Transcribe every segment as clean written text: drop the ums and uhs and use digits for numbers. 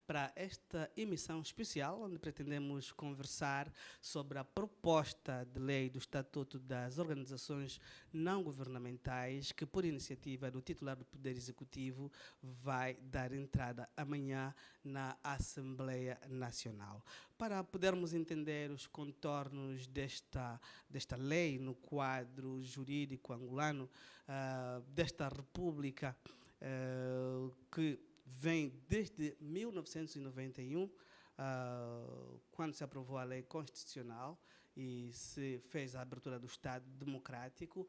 para esta emissão especial, onde pretendemos conversar sobre a proposta de lei do Estatuto das Organizações Não Governamentais, que, por iniciativa do titular do Poder Executivo, vai dar entrada amanhã na Assembleia Nacional. Para podermos entender os contornos desta lei no quadro jurídico angolano, desta república que vem desde 1991, quando se aprovou a lei constitucional e se fez a abertura do Estado democrático,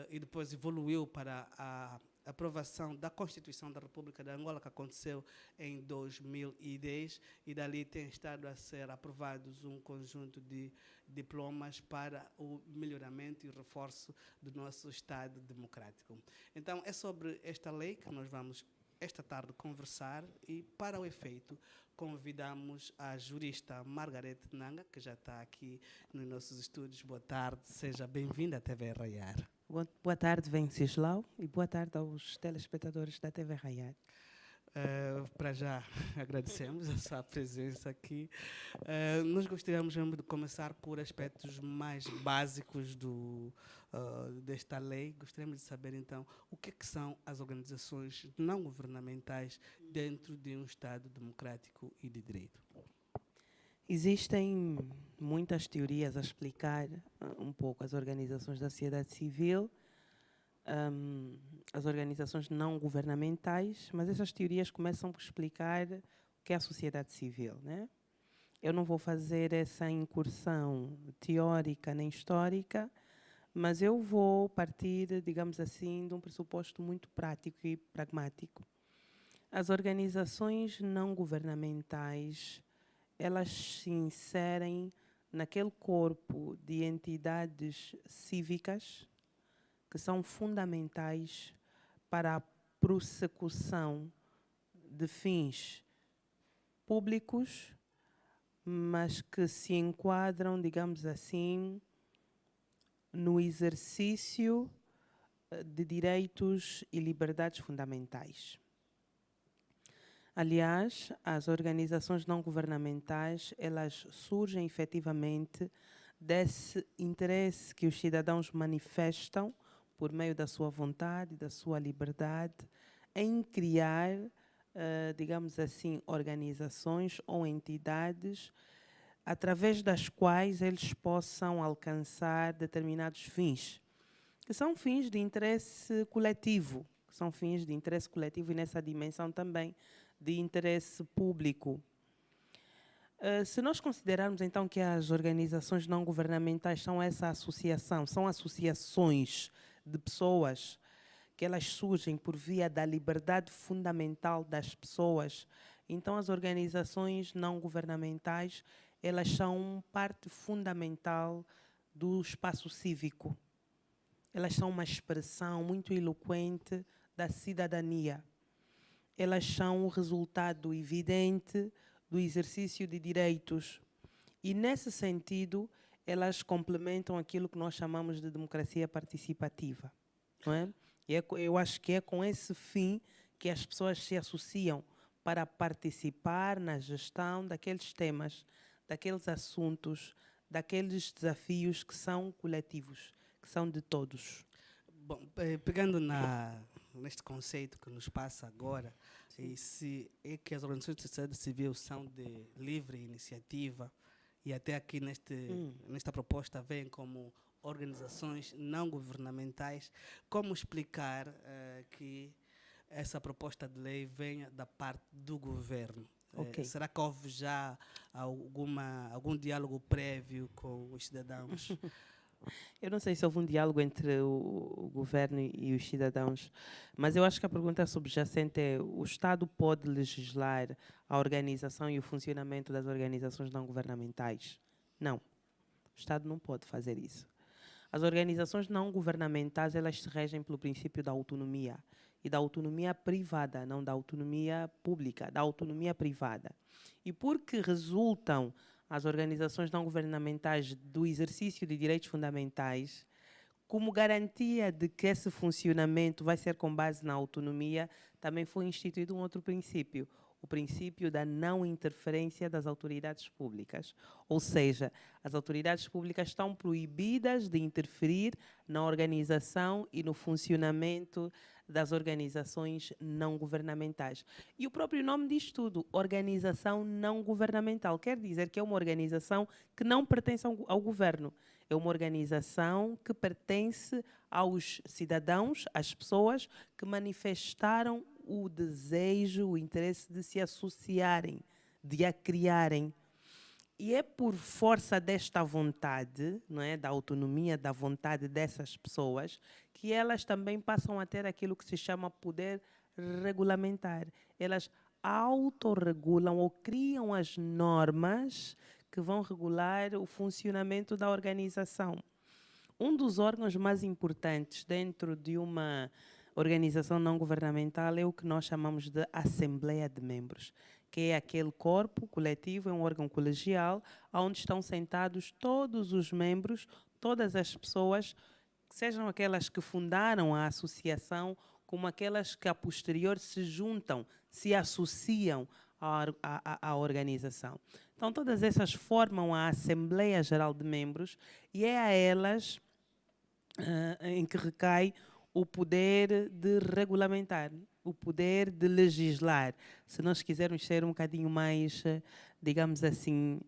e depois evoluiu para a aprovação da Constituição da República de Angola, que aconteceu em 2010, e dali tem estado a ser aprovados um conjunto de diplomas para o melhoramento e reforço do nosso Estado democrático. Então, é sobre esta lei que nós vamos esta tarde conversar, e para o efeito convidamos a jurista Margarete Nanga, que já está aqui nos nossos estúdios. Boa tarde, seja bem-vinda à TV Arraiar. Boa tarde, Venceslau, e boa tarde aos telespectadores da TV Arraiar. Para já agradecemos a sua presença aqui. Nós gostaríamos de começar por aspectos mais básicos desta lei. Gostaríamos de saber, então, o que são as organizações não governamentais dentro de um Estado democrático e de direito. Existem muitas teorias a explicar um pouco as organizações da sociedade civil, as organizações não governamentais, mas essas teorias começam por explicar o que é a sociedade civil, né? Eu não vou fazer essa incursão teórica nem histórica, mas eu vou partir, digamos assim, de um pressuposto muito prático e pragmático. As organizações não governamentais, elas se inserem naquele corpo de entidades cívicas que são fundamentais para a prossecução de fins públicos, mas que se enquadram, digamos assim, no exercício de direitos e liberdades fundamentais. Aliás, as organizações não governamentais, elas surgem efetivamente desse interesse que os cidadãos manifestam por meio da sua vontade, da sua liberdade, em criar, digamos assim, organizações ou entidades através das quais eles possam alcançar determinados fins, que são fins de interesse coletivo, e nessa dimensão também de interesse público. Se nós considerarmos então que as organizações não governamentais são essa associação, são associações de pessoas que elas surgem por via da liberdade fundamental das pessoas, então as organizações não governamentais, elas são parte fundamental do espaço cívico. Elas são uma expressão muito eloquente da cidadania. Elas são o resultado evidente do exercício de direitos. E, nesse sentido, elas complementam aquilo que nós chamamos de democracia participativa. Não é? E eu acho que é com esse fim que as pessoas se associam para participar na gestão daqueles temas, daqueles assuntos, daqueles desafios que são coletivos, que são de todos. Bom, pegando neste conceito que nos passa agora, e se é que as organizações de sociedade civil são de livre iniciativa, e até aqui nesta proposta vem como organizações não governamentais, como explicar que essa proposta de lei venha da parte do governo? Okay. Será que houve já algum diálogo prévio com os cidadãos? Eu não sei se houve um diálogo entre o governo e os cidadãos, mas eu acho que a pergunta subjacente é: o Estado pode legislar a organização e o funcionamento das organizações não governamentais? Não. O Estado não pode fazer isso. As organizações não governamentais, elas se regem pelo princípio da autonomia, e da autonomia privada, não da autonomia pública, da autonomia privada. E porque resultam as organizações não governamentais do exercício de direitos fundamentais, como garantia de que esse funcionamento vai ser com base na autonomia, também foi instituído um outro princípio, o o princípio da não interferência das autoridades públicas. Ou seja, as autoridades públicas estão proibidas de interferir na organização e no funcionamento das organizações não governamentais. E o próprio nome diz tudo, organização não governamental. Quer dizer que é uma organização que não pertence ao governo. É uma organização que pertence aos cidadãos, às pessoas que manifestaram o desejo, o interesse de se associarem, de a criarem. E é por força desta vontade, não é, da autonomia, da vontade dessas pessoas, que elas também passam a ter aquilo que se chama poder regulamentar. Elas autorregulam ou criam as normas que vão regular o funcionamento da organização. Um dos órgãos mais importantes dentro de uma organização não governamental é o que nós chamamos de Assembleia de Membros, que é aquele corpo coletivo, é um órgão colegial, onde estão sentados todos os membros, todas as pessoas, sejam aquelas que fundaram a associação, como aquelas que a posterior se juntam, se associam à organização. Então, todas essas formam a Assembleia Geral de Membros e é a elas em que recai o poder de regulamentar, o poder de legislar. Se nós quisermos ser um bocadinho mais, digamos assim,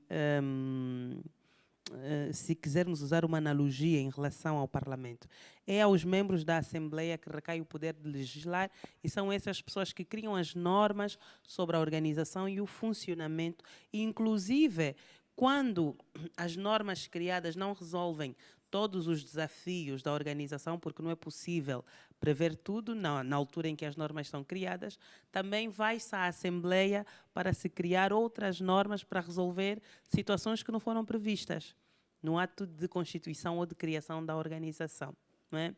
se quisermos usar uma analogia em relação ao Parlamento, é aos membros da Assembleia que recai o poder de legislar e são essas pessoas que criam as normas sobre a organização e o funcionamento, e inclusive quando as normas criadas não resolvem todos os desafios da organização, porque não é possível prever tudo na altura em que as normas são criadas, também vai-se à Assembleia para se criar outras normas para resolver situações que não foram previstas no ato de constituição ou de criação da organização. Não é?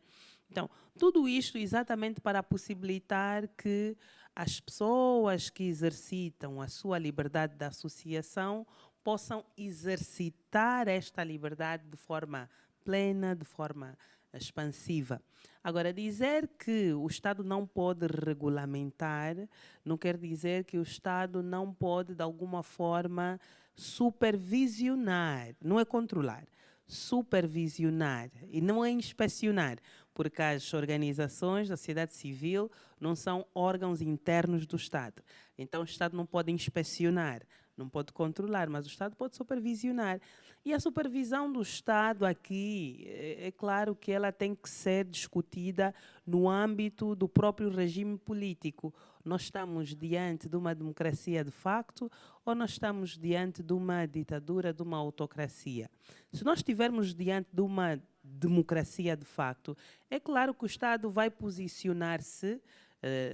Então, tudo isto exatamente para possibilitar que as pessoas que exercitam a sua liberdade de associação possam exercitar esta liberdade de forma plena, de forma expansiva. Agora, dizer que o Estado não pode regulamentar não quer dizer que o Estado não pode, de alguma forma, supervisionar, não é controlar, supervisionar e não é inspecionar, porque as organizações da sociedade civil não são órgãos internos do Estado. Então, o Estado não pode inspecionar, não pode controlar, mas o Estado pode supervisionar. E a supervisão do Estado aqui, é claro que ela tem que ser discutida no âmbito do próprio regime político. Nós estamos diante de uma democracia de facto ou nós estamos diante de uma ditadura, de uma autocracia? Se nós estivermos diante de uma democracia de facto, é claro que o Estado vai posicionar-se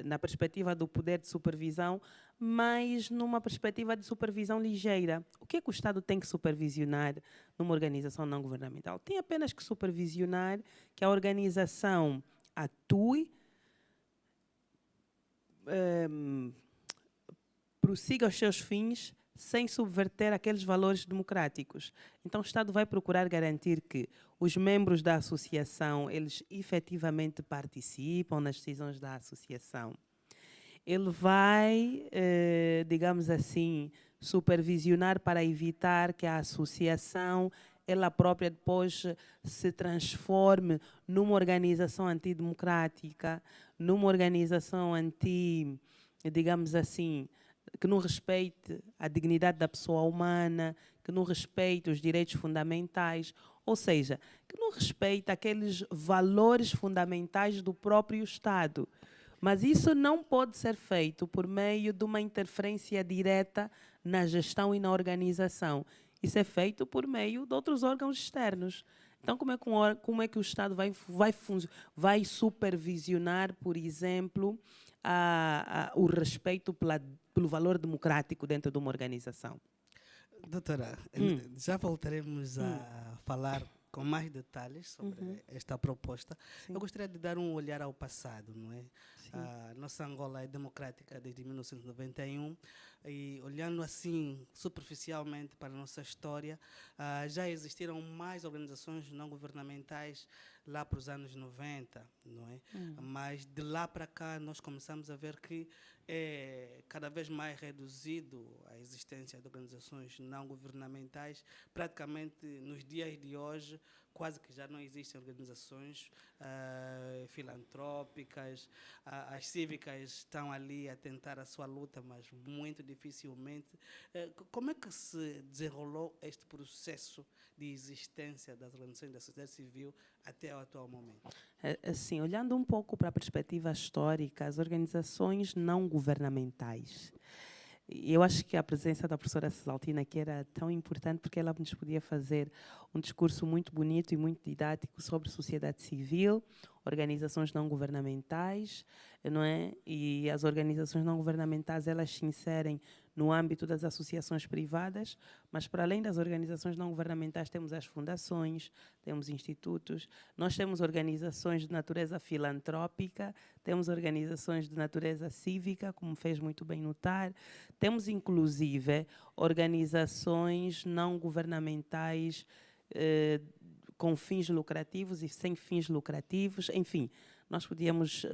na perspectiva do poder de supervisão, mas numa perspectiva de supervisão ligeira. O que é que o Estado tem que supervisionar numa organização não governamental? Tem apenas que supervisionar que a organização atue, prossiga os seus fins sem subverter aqueles valores democráticos. Então, o Estado vai procurar garantir que os membros da associação, eles efetivamente participam nas decisões da associação. Ele vai, digamos assim, supervisionar para evitar que a associação, ela própria depois se transforme numa organização antidemocrática, numa organização digamos assim, que não respeite a dignidade da pessoa humana, que não respeite os direitos fundamentais, ou seja, que não respeite aqueles valores fundamentais do próprio Estado. Mas isso não pode ser feito por meio de uma interferência direta na gestão e na organização. Isso é feito por meio de outros órgãos externos. Então, como é que o Estado vai supervisionar, por exemplo, o respeito pelo valor democrático dentro de uma organização? Doutora, já voltaremos a falar com mais detalhes sobre esta proposta. Sim. Eu gostaria de dar um olhar ao passado, não é? A nossa Angola é democrática desde 1991 e olhando assim superficialmente para a nossa história, já existiram mais organizações não governamentais lá para os anos 90, não é? Mas de lá para cá nós começamos a ver que é cada vez mais reduzido a existência de organizações não governamentais. Praticamente nos dias de hoje quase que já não existem organizações filantrópicas, as cívicas estão ali a tentar a sua luta, mas muito dificilmente. Como é que se desenrolou este processo de existência das organizações da sociedade civil até o atual momento? Assim, olhando um pouco para a perspectiva histórica, as organizações não governamentais, eu acho que a presença da professora Cesaltina aqui era tão importante porque ela nos podia fazer um discurso muito bonito e muito didático sobre sociedade civil, organizações não governamentais, não é? E as organizações não governamentais, elas se inserem no âmbito das associações privadas, mas para além das organizações não governamentais temos as fundações, temos institutos, nós temos organizações de natureza filantrópica, temos organizações de natureza cívica, como fez muito bem notar, temos inclusive organizações não governamentais com fins lucrativos e sem fins lucrativos, enfim, nós podíamos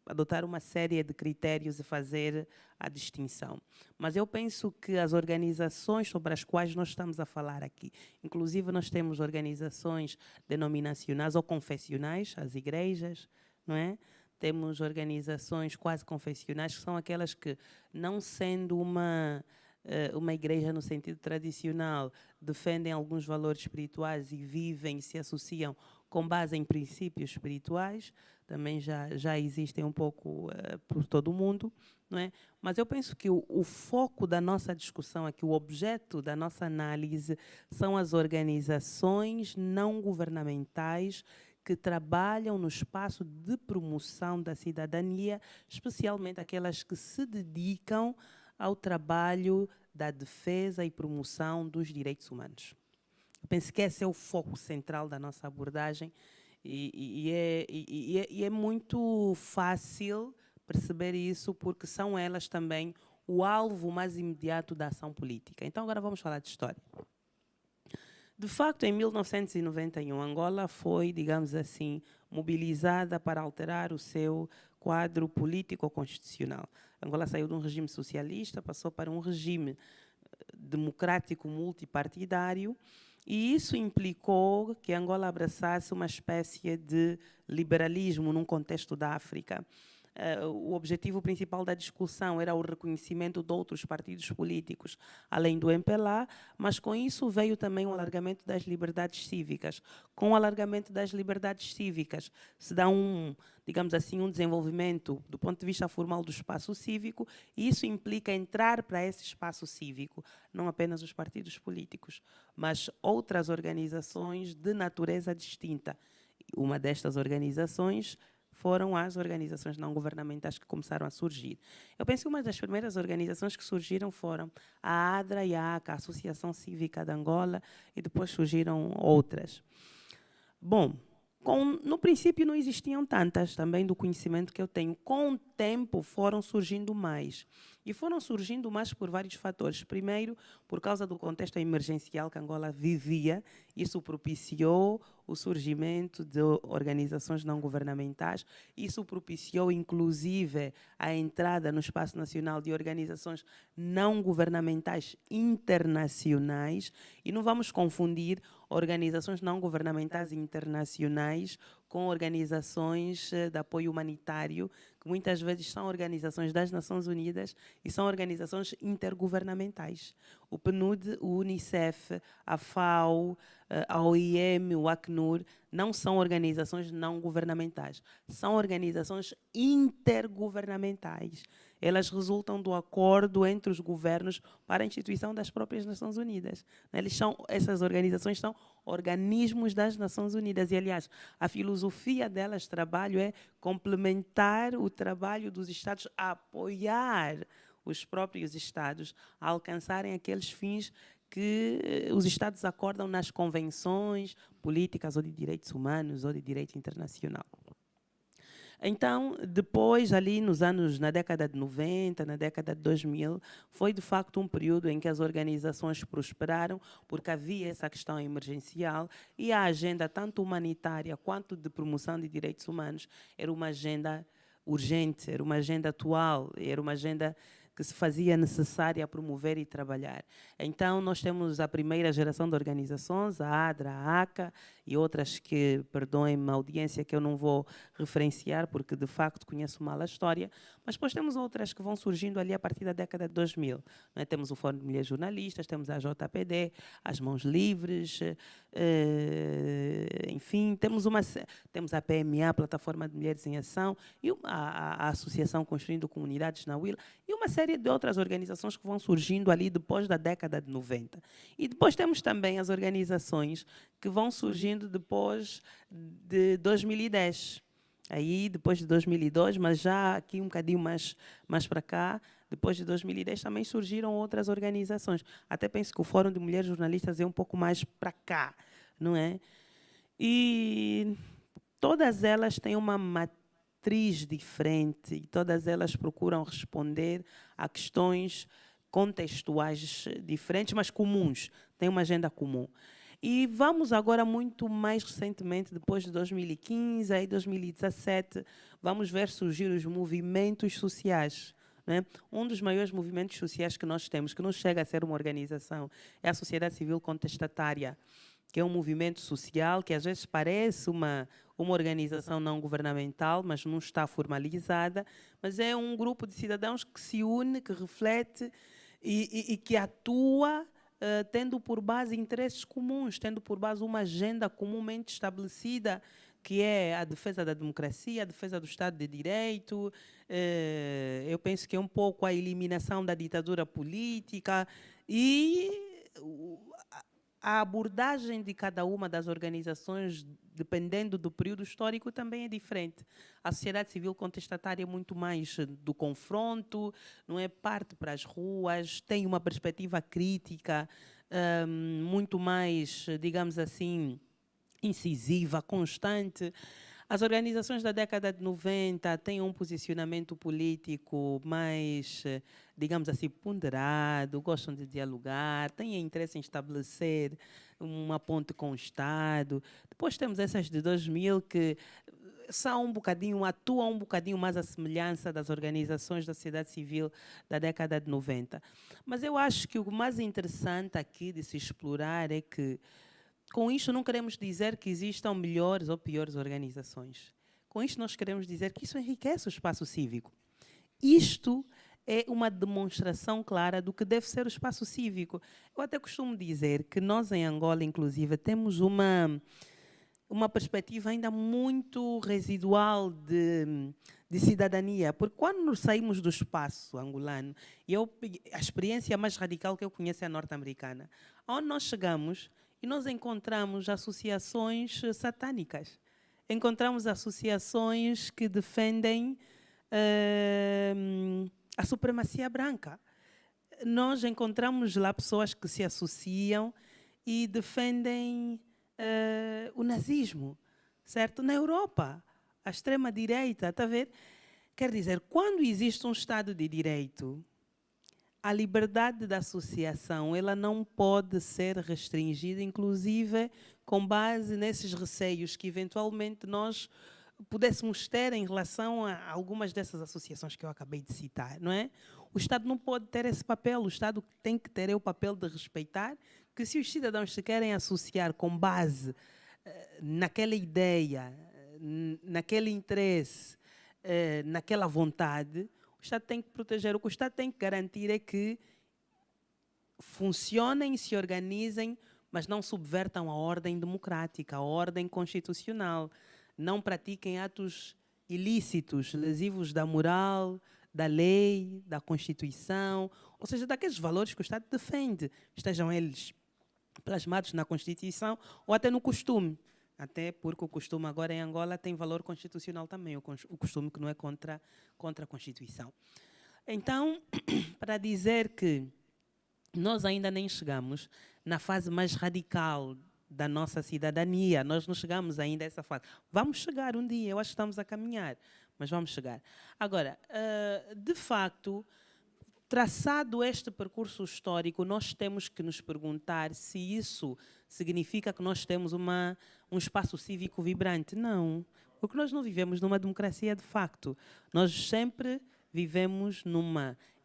adotar uma série de critérios e fazer a distinção. Mas eu penso que as organizações sobre as quais nós estamos a falar aqui, inclusive nós temos organizações denominacionais ou confessionais, as igrejas, não é? Temos organizações quase confessionais, que são aquelas que, não sendo uma igreja no sentido tradicional, defendem alguns valores espirituais e vivem, se associam com base em princípios espirituais, também já existem um pouco por todo o mundo, não é? Mas eu penso que o foco da nossa discussão aqui, o objeto da nossa análise, são as organizações não governamentais que trabalham no espaço de promoção da cidadania, especialmente aquelas que se dedicam ao trabalho da defesa e promoção dos direitos humanos. Eu penso que esse é o foco central da nossa abordagem e é muito fácil perceber isso porque são elas também o alvo mais imediato da ação política. Então agora vamos falar de história. De facto, em 1991, Angola foi, digamos assim, mobilizada para alterar o seu quadro político-constitucional. Angola saiu de um regime socialista, passou para um regime democrático multipartidário, e isso implicou que Angola abraçasse uma espécie de liberalismo num contexto da África. O objetivo principal da discussão era o reconhecimento de outros partidos políticos, além do MPLA, mas com isso veio também o alargamento das liberdades cívicas. Com o alargamento das liberdades cívicas se dá digamos assim, um desenvolvimento do ponto de vista formal do espaço cívico, e isso implica entrar para esse espaço cívico, não apenas os partidos políticos, mas outras organizações de natureza distinta. Uma destas organizações foram as organizações não governamentais que começaram a surgir. Eu penso que uma das primeiras organizações que surgiram foram a ADRA e a ACA, a Associação Cívica de Angola, e depois surgiram outras. Bom, no princípio não existiam tantas, também do conhecimento que eu tenho. Com o tempo foram surgindo mais. E foram surgindo mais por vários fatores. Primeiro, por causa do contexto emergencial que Angola vivia, isso propiciou o surgimento de organizações não governamentais, isso propiciou, inclusive, a entrada no espaço nacional de organizações não governamentais internacionais, e não vamos confundir organizações não governamentais internacionais com organizações de apoio humanitário, que muitas vezes são organizações das Nações Unidas e são organizações intergovernamentais. O PNUD, o UNICEF, a FAO, a OIM, o Acnur, não são organizações não governamentais, são organizações intergovernamentais. Elas resultam do acordo entre os governos para a instituição das próprias Nações Unidas. Essas organizações são organismos das Nações Unidas e, aliás, a filosofia delas de trabalho é complementar o trabalho dos Estados a apoiar os próprios Estados a alcançarem aqueles fins que os Estados acordam nas convenções políticas ou de direitos humanos ou de direito internacional. Então, depois, ali na década de 90, na década de 2000, foi de facto um período em que as organizações prosperaram, porque havia essa questão emergencial e a agenda, tanto humanitária quanto de promoção de direitos humanos, era uma agenda urgente, era uma agenda atual, era uma agenda que se fazia necessária promover e trabalhar. Então, nós temos a primeira geração de organizações, a ADRA, a ACA e outras que, perdoem-me a audiência, que eu não vou referenciar, porque de facto conheço mal a história, mas depois temos outras que vão surgindo ali a partir da década de 2000. Não é? Temos o Fórum de Mulheres Jornalistas, temos a JPD, as Mãos Livres, enfim, temos a PMA, Plataforma de Mulheres em Ação, e a Associação Construindo Comunidades na Willa, e uma série de outras organizações que vão surgindo ali depois da década de 90. E depois temos também as organizações que vão surgindo depois de 2010. Aí, depois de 2002, mas já aqui um bocadinho mais para cá, depois de 2010 também surgiram outras organizações. Até penso que o Fórum de Mulheres Jornalistas é um pouco mais para cá, não é? E todas elas têm uma matriz diferente e todas elas procuram responder a questões contextuais diferentes, mas comuns. Têm uma agenda comum. E vamos agora muito mais recentemente, depois de 2015, aí 2017, vamos ver surgir os movimentos sociais. Né? Um dos maiores movimentos sociais que nós temos, que não chega a ser uma organização, é a sociedade civil contestatária, que é um movimento social que às vezes parece uma organização não governamental, mas não está formalizada, mas é um grupo de cidadãos que se une, que reflete e que atua tendo por base interesses comuns, tendo por base uma agenda comumente estabelecida, que é a defesa da democracia, a defesa do Estado de Direito. Eu penso que é um pouco a eliminação da ditadura política e a abordagem de cada uma das organizações, dependendo do período histórico, também é diferente. A sociedade civil contestatária é muito mais do confronto, não é? Parte para as ruas, tem uma perspectiva crítica, muito mais, digamos assim, incisiva, constante. As organizações da década de 90 têm um posicionamento político mais, digamos assim, ponderado, gostam de dialogar, têm interesse em estabelecer uma ponte com o Estado. Depois temos essas de 2000 que atuam um bocadinho mais à semelhança das organizações da sociedade civil da década de 90. Mas eu acho que o mais interessante aqui de se explorar é que com isto não queremos dizer que existam melhores ou piores organizações. Com isto nós queremos dizer que isso enriquece o espaço cívico. Isto é uma demonstração clara do que deve ser o espaço cívico. Eu até costumo dizer que nós em Angola, inclusive, temos uma perspectiva ainda muito residual de cidadania, porque quando saímos do espaço angolano, a experiência mais radical que eu conheço é a norte-americana, onde nós chegamos e nós encontramos associações satânicas. Encontramos associações que defendem a supremacia branca. Nós encontramos lá pessoas que se associam e defendem o nazismo, certo? Na Europa, a extrema-direita, está a ver? Quer dizer, quando existe um Estado de Direito, a liberdade da associação ela não pode ser restringida, inclusive com base nesses receios que eventualmente nós pudéssemos ter em relação a algumas dessas associações que eu acabei de citar, não é? O Estado não pode ter esse papel, o Estado tem que ter o papel de respeitar que se os cidadãos se querem associar com base naquela ideia, naquele interesse, naquela vontade, o Estado tem que proteger. O que o Estado tem que garantir é que funcionem, se organizem, mas não subvertam a ordem democrática, a ordem constitucional. Não pratiquem atos ilícitos, lesivos da moral, da lei, da Constituição, ou seja, daqueles valores que o Estado defende, estejam eles plasmados na Constituição ou até no costume. Até porque o costume agora em Angola tem valor constitucional também, o costume que não é contra a Constituição. Então, para dizer que nós ainda nem chegamos na fase mais radical da nossa cidadania, nós não chegamos ainda a essa fase. Vamos chegar um dia, eu acho que estamos a caminhar, mas vamos chegar. Agora, de facto, traçado este percurso histórico, nós temos que nos perguntar se isso significa que nós temos um espaço cívico vibrante. Não, porque nós não vivemos numa democracia de facto. Nós sempre vivemos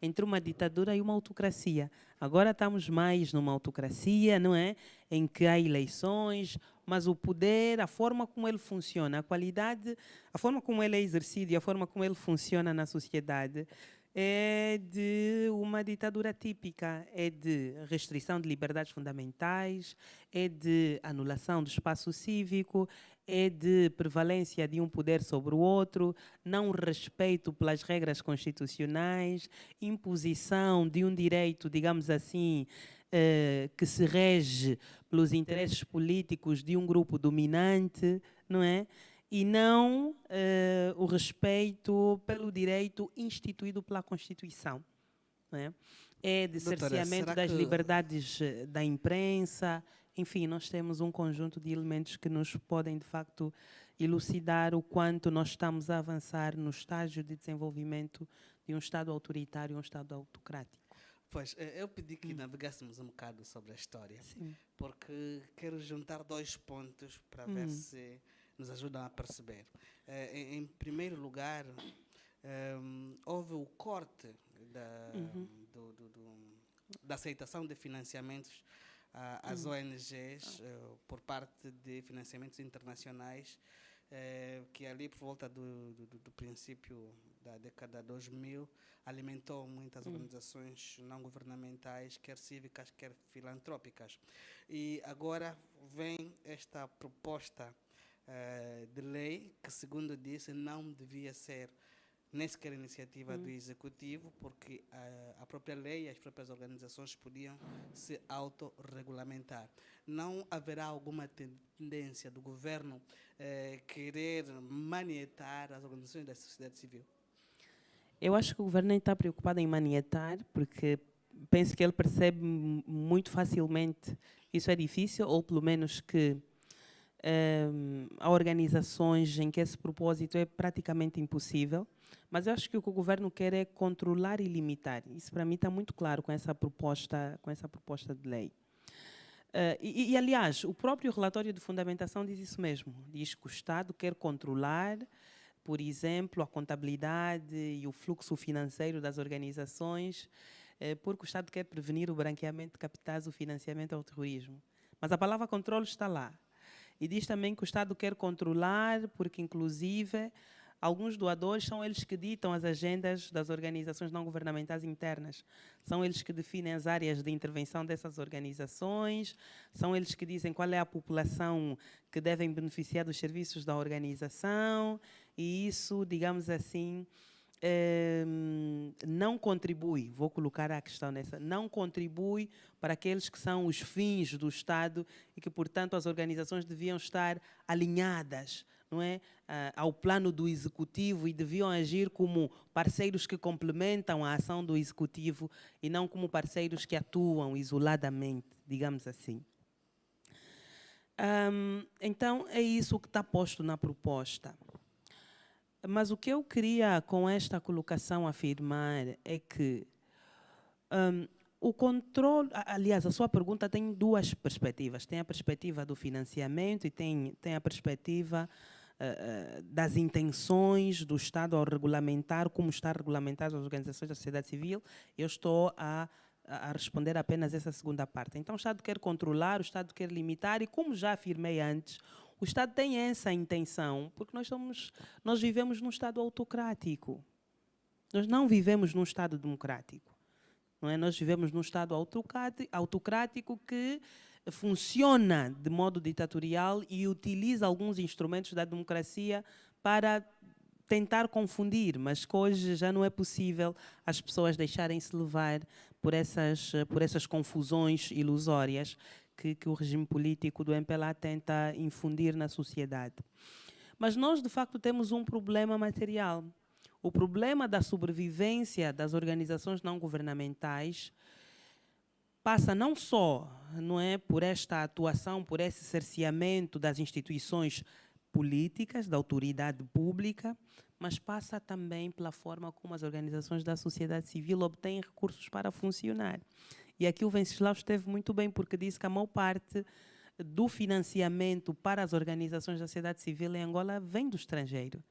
entre uma ditadura e uma autocracia. Agora estamos mais numa autocracia, não é? Em que há eleições, mas o poder, a forma como ele funciona, a qualidade, a forma como ele é exercido e a forma como ele funciona na sociedade é de uma ditadura típica, é de restrição de liberdades fundamentais, é de anulação do espaço cívico, é de prevalência de um poder sobre o outro, não respeito pelas regras constitucionais, imposição de um direito, digamos assim, que se rege pelos interesses políticos de um grupo dominante, não é? E não o respeito pelo direito instituído pela Constituição. Não é? É de cerceamento das liberdades da imprensa. Enfim, nós temos um conjunto de elementos que nos podem, de facto, elucidar o quanto nós estamos a avançar no estágio de desenvolvimento de um Estado autoritário e um Estado autocrático. Pois, eu pedi que navegássemos um bocado sobre a história, Sim. porque quero juntar 2 pontos para ver se nos ajudam a perceber. Em primeiro lugar, houve o corte da aceitação de financiamentos às ONGs por parte de financiamentos internacionais, que ali por volta do princípio da década 2000 alimentou muitas organizações não governamentais, quer cívicas, quer filantrópicas. E agora vem esta proposta de lei que, segundo disse, não devia ser nem sequer iniciativa do Executivo, porque a própria lei e as próprias organizações podiam se autorregulamentar. Não haverá alguma tendência do governo querer manietar as organizações da sociedade civil? Eu acho que o governo nem está preocupado em manietar, porque penso que ele percebe muito facilmente isso é difícil, ou pelo menos que há organizações em que esse propósito é praticamente impossível, mas eu acho que o que o governo quer é controlar e limitar. Isso para mim está muito claro com essa proposta de lei. Aliás, o próprio relatório de fundamentação diz isso mesmo. Diz que o Estado quer controlar, por exemplo, a contabilidade e o fluxo financeiro das organizações, porque o Estado quer prevenir o branqueamento de capitais, o financiamento ao terrorismo. Mas a palavra controle está lá. E diz também que o Estado quer controlar, porque, inclusive, alguns doadores são eles que ditam as agendas das organizações não governamentais internas. São eles que definem as áreas de intervenção dessas organizações, são eles que dizem qual é a população que devem beneficiar dos serviços da organização, e isso, digamos assim, não contribui, vou colocar a questão nessa, não contribui para aqueles que são os fins do Estado e que, portanto, as organizações deviam estar alinhadas, não é, ao plano do Executivo e deviam agir como parceiros que complementam a ação do Executivo e não como parceiros que atuam isoladamente, digamos assim. Então, é isso que está posto na proposta. Mas o que eu queria com esta colocação afirmar é que o controle, aliás, a sua pergunta tem 2 perspectivas. Tem a perspectiva do financiamento e tem a perspectiva das intenções do Estado ao regulamentar, como está regulamentado as organizações da sociedade civil. Eu estou a responder apenas essa segunda parte. Então, o Estado quer controlar, o Estado quer limitar e, como já afirmei antes, o Estado tem essa intenção, porque nós vivemos num Estado autocrático. Nós não vivemos num Estado democrático. Não é? Nós vivemos num Estado autocrático que funciona de modo ditatorial e utiliza alguns instrumentos da democracia para tentar confundir, mas que hoje já não é possível as pessoas deixarem-se levar por essas confusões ilusórias que o regime político do MPLA tenta infundir na sociedade. Mas nós, de facto, temos um problema material. O problema da sobrevivência das organizações não governamentais passa não só, não é, por esta atuação, por esse cerceamento das instituições políticas, da autoridade pública, mas passa também pela forma como as organizações da sociedade civil obtêm recursos para funcionar. E aqui o Venceslau esteve muito bem, porque disse que a maior parte do financiamento para as organizações da sociedade civil em Angola vem do estrangeiro,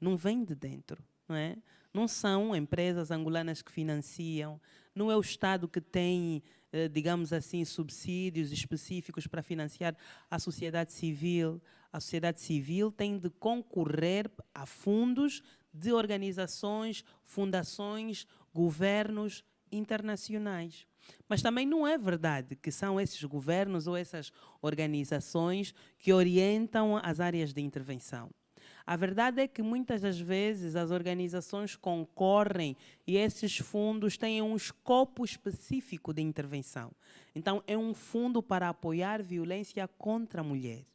não vem de dentro. Não é? Não são empresas angolanas que financiam, não é o Estado que tem, digamos assim, subsídios específicos para financiar a sociedade civil. A sociedade civil tem de concorrer a fundos de organizações, fundações, governos internacionais. Mas também não é verdade que são esses governos ou essas organizações que orientam as áreas de intervenção. A verdade é que muitas das vezes as organizações concorrem e esses fundos têm um escopo específico de intervenção. Então, é um fundo para apoiar violência contra a mulher.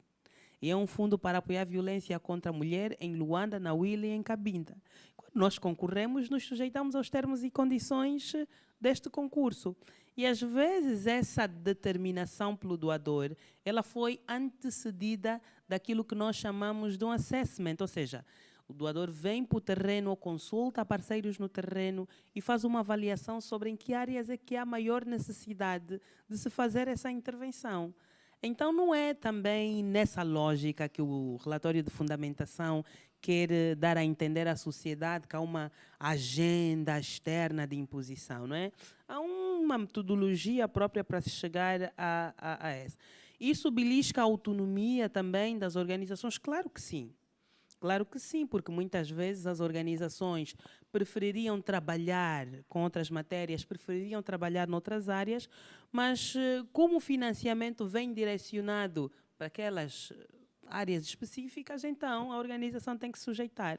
E é um fundo para apoiar violência contra a mulher em Luanda, na Huila e em Cabinda. Quando nós concorremos, nos sujeitamos aos termos e condições deste concurso. E às vezes essa determinação pelo doador, ela foi antecedida daquilo que nós chamamos de um assessment, ou seja, o doador vem para o terreno ou consulta parceiros no terreno e faz uma avaliação sobre em que áreas é que há maior necessidade de se fazer essa intervenção. Então não é também nessa lógica que o relatório de fundamentação quer dar a entender à sociedade que há uma agenda externa de imposição, não é? Há uma metodologia própria para se chegar a essa. Isso belisca a autonomia também das organizações? Claro que sim. Claro que sim, porque muitas vezes as organizações prefeririam trabalhar com outras matérias, prefeririam trabalhar noutras áreas, mas como o financiamento vem direcionado para aquelas áreas específicas, então a organização tem que se sujeitar.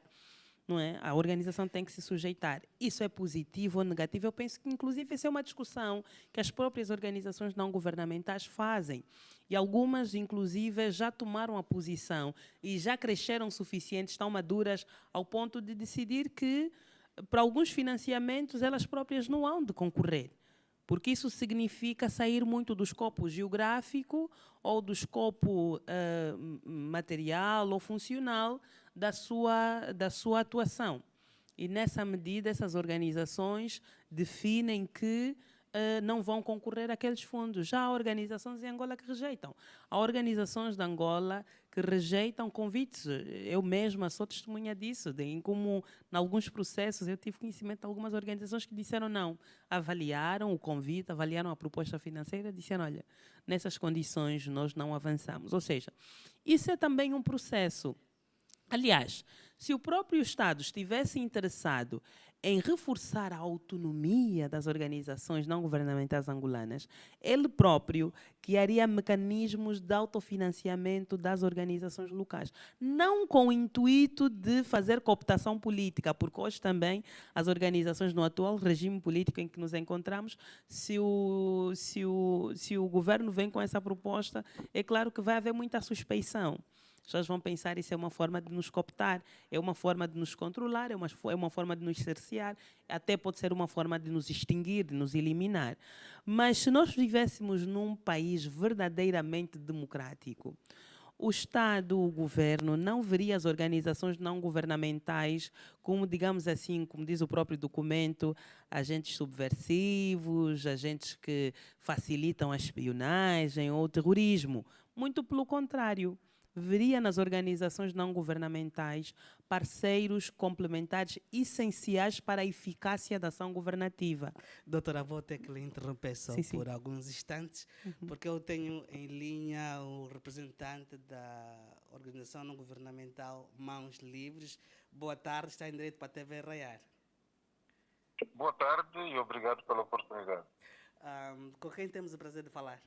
Não é? A organização tem que se sujeitar. Isso é positivo ou negativo? Eu penso que, inclusive, essa é uma discussão que as próprias organizações não governamentais fazem. E algumas, inclusive, já tomaram a posição e já cresceram o suficiente, estão maduras ao ponto de decidir que, para alguns financiamentos, elas próprias não hão de concorrer. Porque isso significa sair muito do escopo geográfico ou do escopo material ou funcional da sua atuação. E, nessa medida, essas organizações definem que não vão concorrer àqueles fundos. Já há organizações em Angola que rejeitam. Há organizações de Angola que rejeitam convites. Eu mesma sou testemunha disso, em como, em alguns processos, eu tive conhecimento de algumas organizações que disseram não. Avaliaram o convite, avaliaram a proposta financeira, disseram, olha, nessas condições nós não avançamos. Ou seja, isso é também um processo. Aliás, se o próprio Estado estivesse interessado em reforçar a autonomia das organizações não governamentais angolanas, ele próprio criaria mecanismos de autofinanciamento das organizações locais. Não com o intuito de fazer cooptação política, porque hoje também as organizações, no atual regime político em que nos encontramos, se o governo vem com essa proposta, é claro que vai haver muita suspeição. As pessoas vão pensar que isso é uma forma de nos cooptar, é uma forma de nos controlar, é uma forma de nos cercear, até pode ser uma forma de nos extinguir, de nos eliminar. Mas se nós vivêssemos num país verdadeiramente democrático, o Estado, o governo, não veria as organizações não governamentais como, digamos assim, como diz o próprio documento, agentes subversivos, agentes que facilitam a espionagem ou o terrorismo. Muito pelo contrário. Veria nas organizações não governamentais parceiros complementares essenciais para a eficácia da ação governativa. Doutora, vou ter que lhe interromper só Sim. por alguns instantes, porque eu tenho em linha o representante da organização não governamental Mãos Livres. Boa tarde, está em direito para a TV Raiar. Boa tarde e obrigado pela oportunidade. Com quem temos o prazer de falar?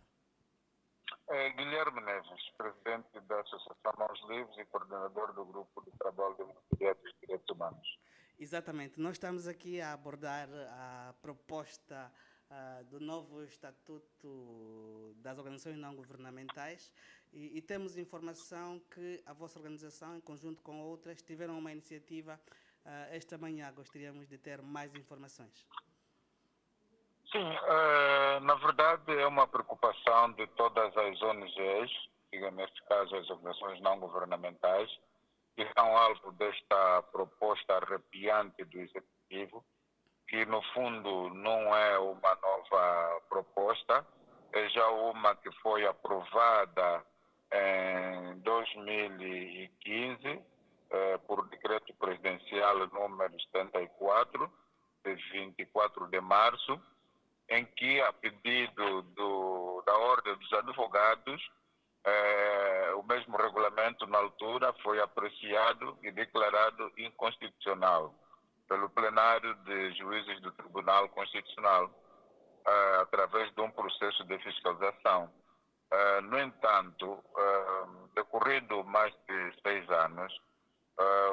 Guilherme Neves, presidente da Associação Mãos Livres e coordenador do Grupo de Trabalho de Voluntariados e Direitos Humanos. Exatamente. Nós estamos aqui a abordar a proposta do novo Estatuto das Organizações Não Governamentais e temos informação que a vossa organização, em conjunto com outras, tiveram uma iniciativa esta manhã. Gostaríamos de ter mais informações. Sim, na verdade é uma preocupação de todas as ONGs, neste caso as organizações não governamentais, que são alvo desta proposta arrepiante do Executivo, que no fundo não é uma nova proposta, é já uma que foi aprovada em 2015 por decreto presidencial número 74, de 24 de março, em que, a pedido da Ordem dos Advogados, o mesmo regulamento, na altura, foi apreciado e declarado inconstitucional pelo plenário de juízes do Tribunal Constitucional, através de um processo de fiscalização. No entanto, decorrido mais de 6 anos,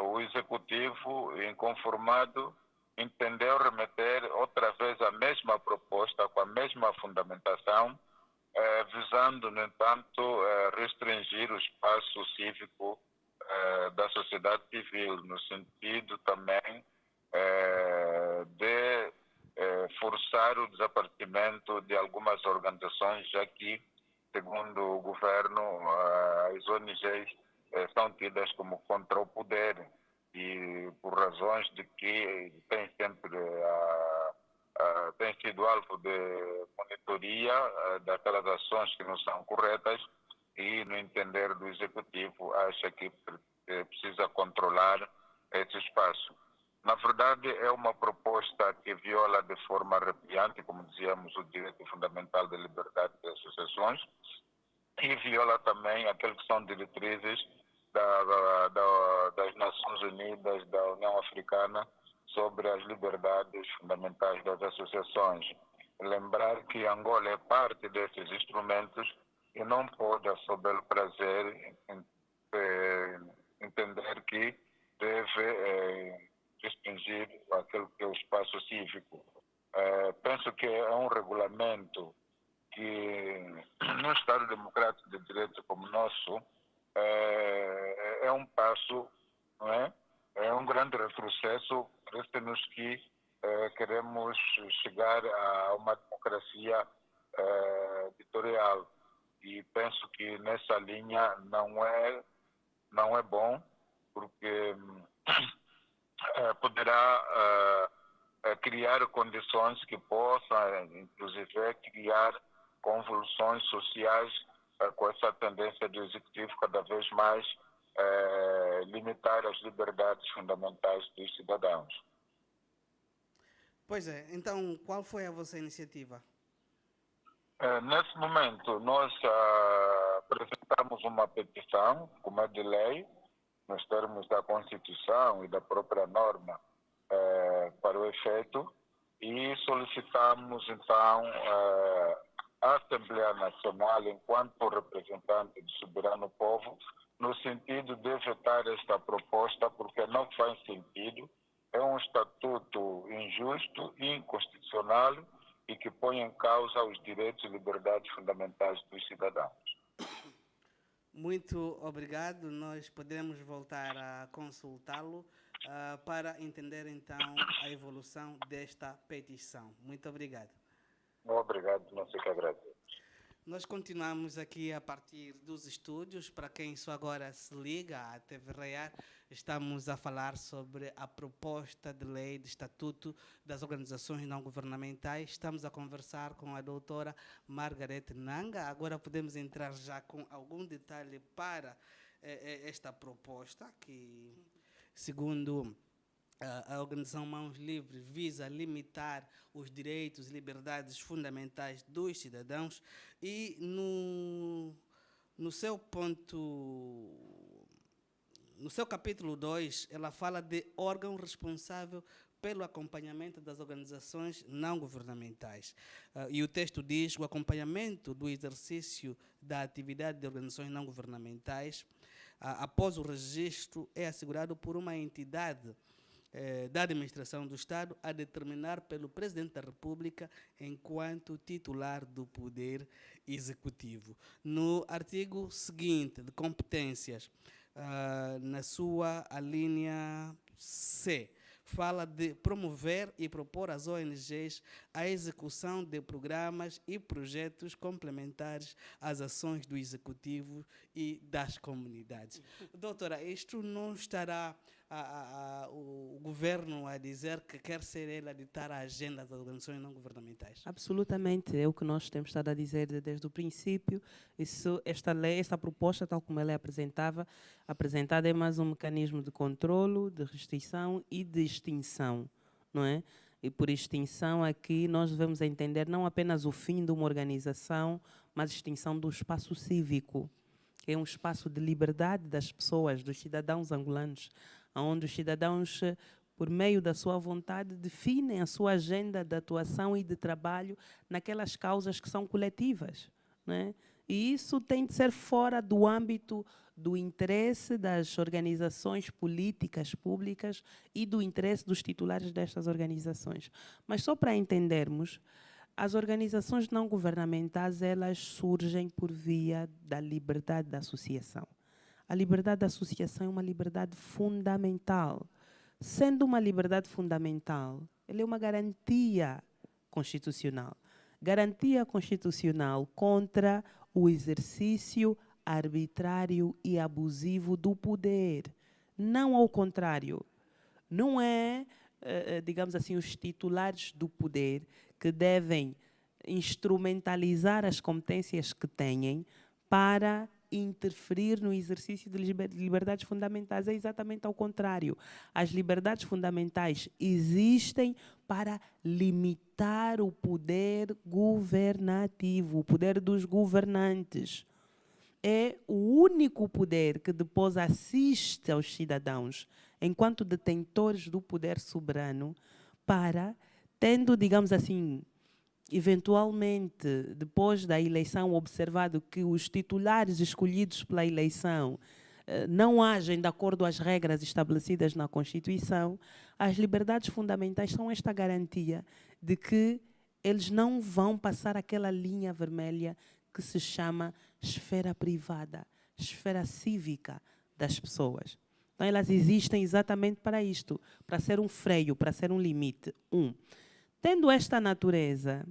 o Executivo, inconformado, entendeu remeter outra vez a mesma proposta, com a mesma fundamentação, visando, no entanto, restringir o espaço cívico da sociedade civil, no sentido também de forçar o desaparecimento de algumas organizações, já que, segundo o governo, as ONGs são tidas como contra o poder e por razões de que têm sempre têm sido alvo de monitoria daquelas ações que não são corretas e, no entender do Executivo, acha que precisa controlar esse espaço. Na verdade, é uma proposta que viola de forma arrepiante, como dizíamos, o direito fundamental de liberdade de associações e viola também aqueles que são diretrizes das Nações Unidas, da União Africana, sobre as liberdades fundamentais das associações. Lembrar que Angola é parte desses instrumentos e não pode, a seu belo prazer, entender que deve restringir aquele que é o espaço cívico. Penso que é um regulamento que, num Estado democrático de direito como o nosso, é um passo, não é? É um grande retrocesso. Parece-nos que queremos chegar a uma democracia ditatorial. E penso que nessa linha não é bom, porque poderá criar condições que possam, inclusive, criar convulsões sociais com essa tendência do Executivo cada vez mais limitar as liberdades fundamentais dos cidadãos. Pois é, então qual foi a vossa iniciativa? Nesse momento, nós apresentamos uma petição, como é de lei, nos termos da Constituição e da própria norma, para o efeito, e solicitamos, então, a Assembleia Nacional, enquanto representante do soberano povo, no sentido de vetar esta proposta, porque não faz sentido, é um estatuto injusto e inconstitucional e que põe em causa os direitos e liberdades fundamentais dos cidadãos. Muito obrigado. Nós podemos voltar a consultá-lo para entender então a evolução desta petição. Muito obrigado. Obrigado, não sei o que agradeço. Nós continuamos aqui a partir dos estúdios. Para quem só agora se liga à TV Real, estamos a falar sobre a proposta de lei de Estatuto das Organizações Não Governamentais. Estamos a conversar com a doutora Margaret Nanga. Agora podemos entrar já com algum detalhe para esta proposta, que, segundo a organização Mãos Livres, visa limitar os direitos e liberdades fundamentais dos cidadãos e no seu capítulo 2, ela fala de órgão responsável pelo acompanhamento das organizações não governamentais. E o texto diz: o acompanhamento do exercício da atividade de organizações não governamentais após o registro é assegurado por uma entidade da administração do Estado, a determinar pelo Presidente da República enquanto titular do Poder Executivo. No artigo seguinte de competências, na sua alínea C, fala de promover e propor às ONGs a execução de programas e projetos complementares às ações do Executivo e das comunidades. Doutora, isto não estará o governo a dizer que quer ser ele a ditar a agenda das organizações não governamentais? Absolutamente, é o que nós temos estado a dizer desde o princípio. Esta lei, esta proposta, tal como ela é apresentada, é mais um mecanismo de controlo, de restrição e de extinção, não é? E por extinção aqui nós devemos entender não apenas o fim de uma organização, mas a extinção do espaço cívico, que é um espaço de liberdade das pessoas, dos cidadãos angolanos, onde os cidadãos, por meio da sua vontade, definem a sua agenda de atuação e de trabalho naquelas causas que são coletivas, né? E isso tem de ser fora do âmbito do interesse das organizações políticas públicas e do interesse dos titulares destas organizações. Mas só para entendermos, as organizações não governamentais, elas surgem por via da liberdade da associação. A liberdade da associação é uma liberdade fundamental. Sendo uma liberdade fundamental, ela é uma garantia constitucional. Garantia constitucional contra o exercício arbitrário e abusivo do poder. Não ao contrário. Não é, digamos assim, os titulares do poder que devem instrumentalizar as competências que têm para interferir no exercício de liberdades fundamentais. É exatamente ao contrário. As liberdades fundamentais existem para limitar o poder governativo, o poder dos governantes. É o único poder que depois assiste aos cidadãos, enquanto detentores do poder soberano, para, tendo, digamos assim, eventualmente, depois da eleição, observado que os titulares escolhidos pela eleição não agem de acordo às regras estabelecidas na Constituição, as liberdades fundamentais são esta garantia de que eles não vão passar aquela linha vermelha que se chama esfera privada, esfera cívica das pessoas. Então, elas existem exatamente para isto, para ser um freio, para ser um limite. Tendo esta natureza,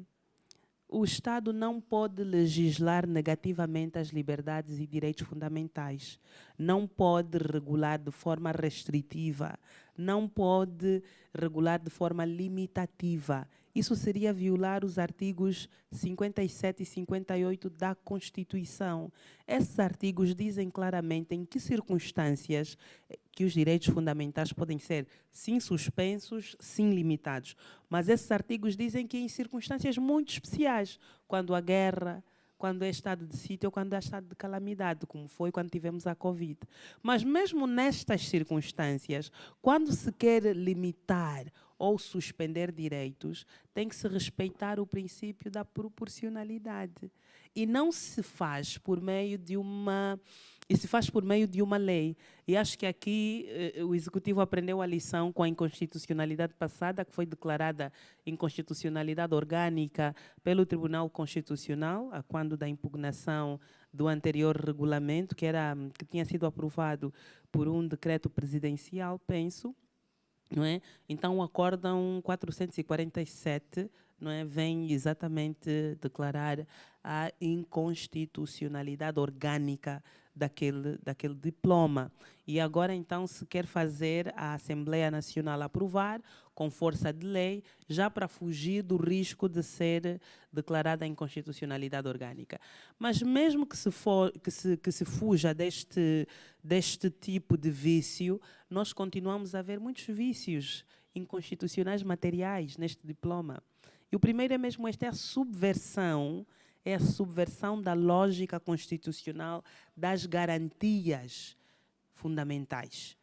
o Estado não pode legislar negativamente as liberdades e direitos fundamentais, não pode regular de forma restritiva, não pode regular de forma limitativa. Isso seria violar os artigos 57 e 58 da Constituição. Esses artigos dizem claramente em que circunstâncias que os direitos fundamentais podem ser, sim, suspensos, sim, limitados. Mas esses artigos dizem que em circunstâncias muito especiais, quando há guerra, quando é estado de sítio ou quando há estado de calamidade, como foi quando tivemos a Covid. Mas mesmo nestas circunstâncias, quando se quer limitar ou suspender direitos, tem que se respeitar o princípio da proporcionalidade. E não se faz por meio de uma... E se faz por meio de uma lei. E acho que aqui o Executivo aprendeu a lição com a inconstitucionalidade passada, que foi declarada inconstitucionalidade orgânica pelo Tribunal Constitucional, a quando da impugnação do anterior regulamento, que tinha sido aprovado por um decreto presidencial, penso. Não é? Então, o Acórdão 447, não é, vem exatamente declarar a inconstitucionalidade orgânica daquele diploma. E agora, então, se quer fazer a Assembleia Nacional aprovar, com força de lei, já para fugir do risco de ser declarada a inconstitucionalidade orgânica. Mas mesmo que se fuja deste tipo de vício, nós continuamos a ver muitos vícios inconstitucionais materiais neste diploma. E o primeiro é mesmo esta, é a subversão da lógica constitucional das garantias fundamentais.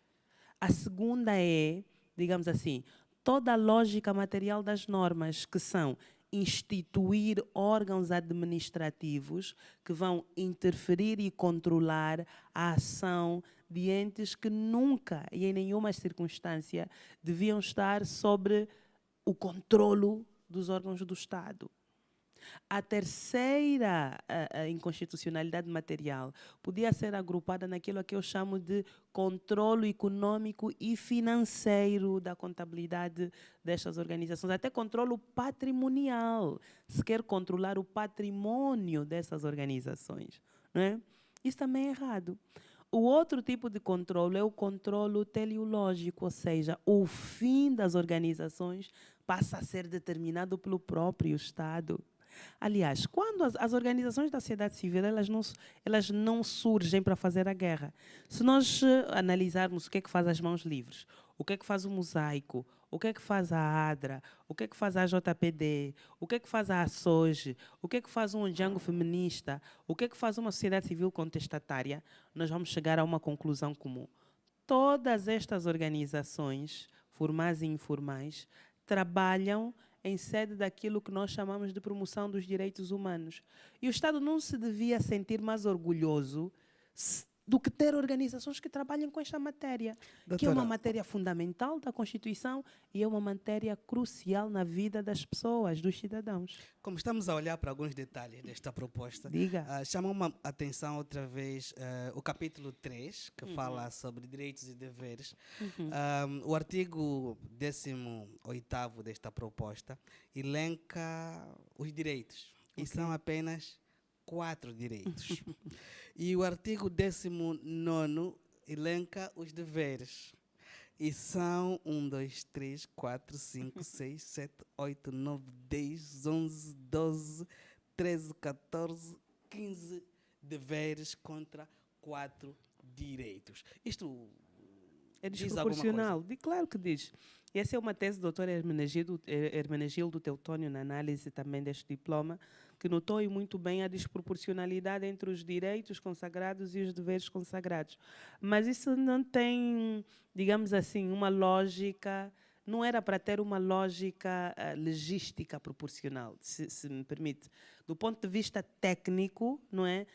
A segunda é, digamos assim, toda a lógica material das normas, que são instituir órgãos administrativos que vão interferir e controlar a ação de entes que nunca e em nenhuma circunstância deviam estar sobre o controlo dos órgãos do Estado. A terceira inconstitucionalidade material podia ser agrupada naquilo que eu chamo de controlo econômico e financeiro da contabilidade destas organizações, até controlo patrimonial, se quer controlar o patrimônio dessas organizações, não é? Isso também é errado. O outro tipo de controlo é o controlo teleológico, ou seja, o fim das organizações passa a ser determinado pelo próprio Estado. Aliás, quando as organizações da sociedade civil elas não surgem para fazer a guerra. Se nós analisarmos o que é que faz as Mãos Livres, o que é que faz o Mosaico, o que é que faz a ADRA, o que é que faz a JPD, o que é que faz a ASOGE, o que é que faz um Django feminista, o que é que faz uma sociedade civil contestatária, nós vamos chegar a uma conclusão comum. Todas estas organizações, formais e informais, trabalham em sede daquilo que nós chamamos de promoção dos direitos humanos. E o Estado não se devia sentir mais orgulhoso do que ter organizações que trabalham com esta matéria, Doutora, que é uma matéria fundamental da Constituição e é uma matéria crucial na vida das pessoas, dos cidadãos. como estamos a olhar para alguns detalhes desta proposta, Diga. chamou uma atenção outra vez o capítulo 3, que fala sobre direitos e deveres. O artigo 18º desta proposta elenca os direitos, e são apenas 4 direitos. E o artigo 19º elenca os deveres. E são 1, 2, 3, 4, 5, 6, 7, 8, 9, 10, 11, 12, 13, 14, 15 deveres contra 4 direitos. Isto É diz alguma desproporcional. Claro que diz. E essa é uma tese do Dr. Hermenegildo Teutônio, na análise também deste diploma, que notou muito bem a desproporcionalidade entre os direitos consagrados e os deveres consagrados. Mas isso não tem, digamos assim, uma lógica, não era para ter uma lógica legística proporcional, se me permite. Do ponto de vista técnico, não é?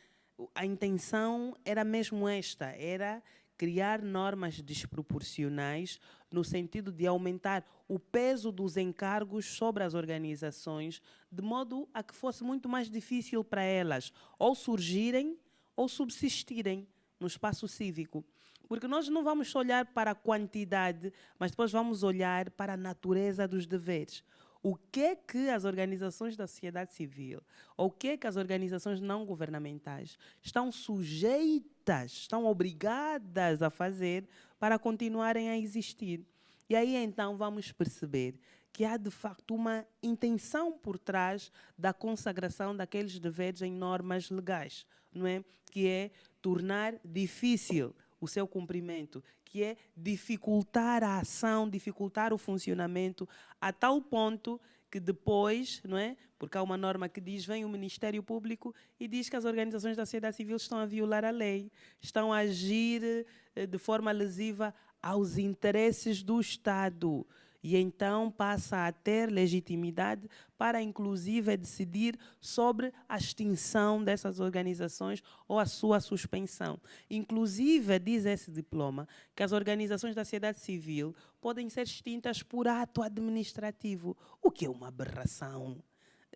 A intenção era mesmo esta, era criar normas desproporcionais no sentido de aumentar o peso dos encargos sobre as organizações, de modo a que fosse muito mais difícil para elas ou surgirem ou subsistirem no espaço cívico. Porque nós não vamos olhar para a quantidade, mas depois vamos olhar para a natureza dos deveres. O que é que as organizações da sociedade civil, ou o que é que as organizações não governamentais estão sujeitas, estão obrigadas a fazer para continuarem a existir? E aí então vamos perceber que há de facto uma intenção por trás da consagração daqueles deveres em normas legais, não é? Que é tornar difícil o seu cumprimento, que é dificultar a ação, dificultar o funcionamento, a tal ponto que depois, não é? Porque há uma norma que diz, vem o Ministério Público e diz que as organizações da sociedade civil estão a violar a lei, estão a agir de forma lesiva aos interesses do Estado. E então passa a ter legitimidade para, inclusive, decidir sobre a extinção dessas organizações ou a sua suspensão. Inclusive, diz esse diploma, que as organizações da sociedade civil podem ser extintas por ato administrativo, o que é uma aberração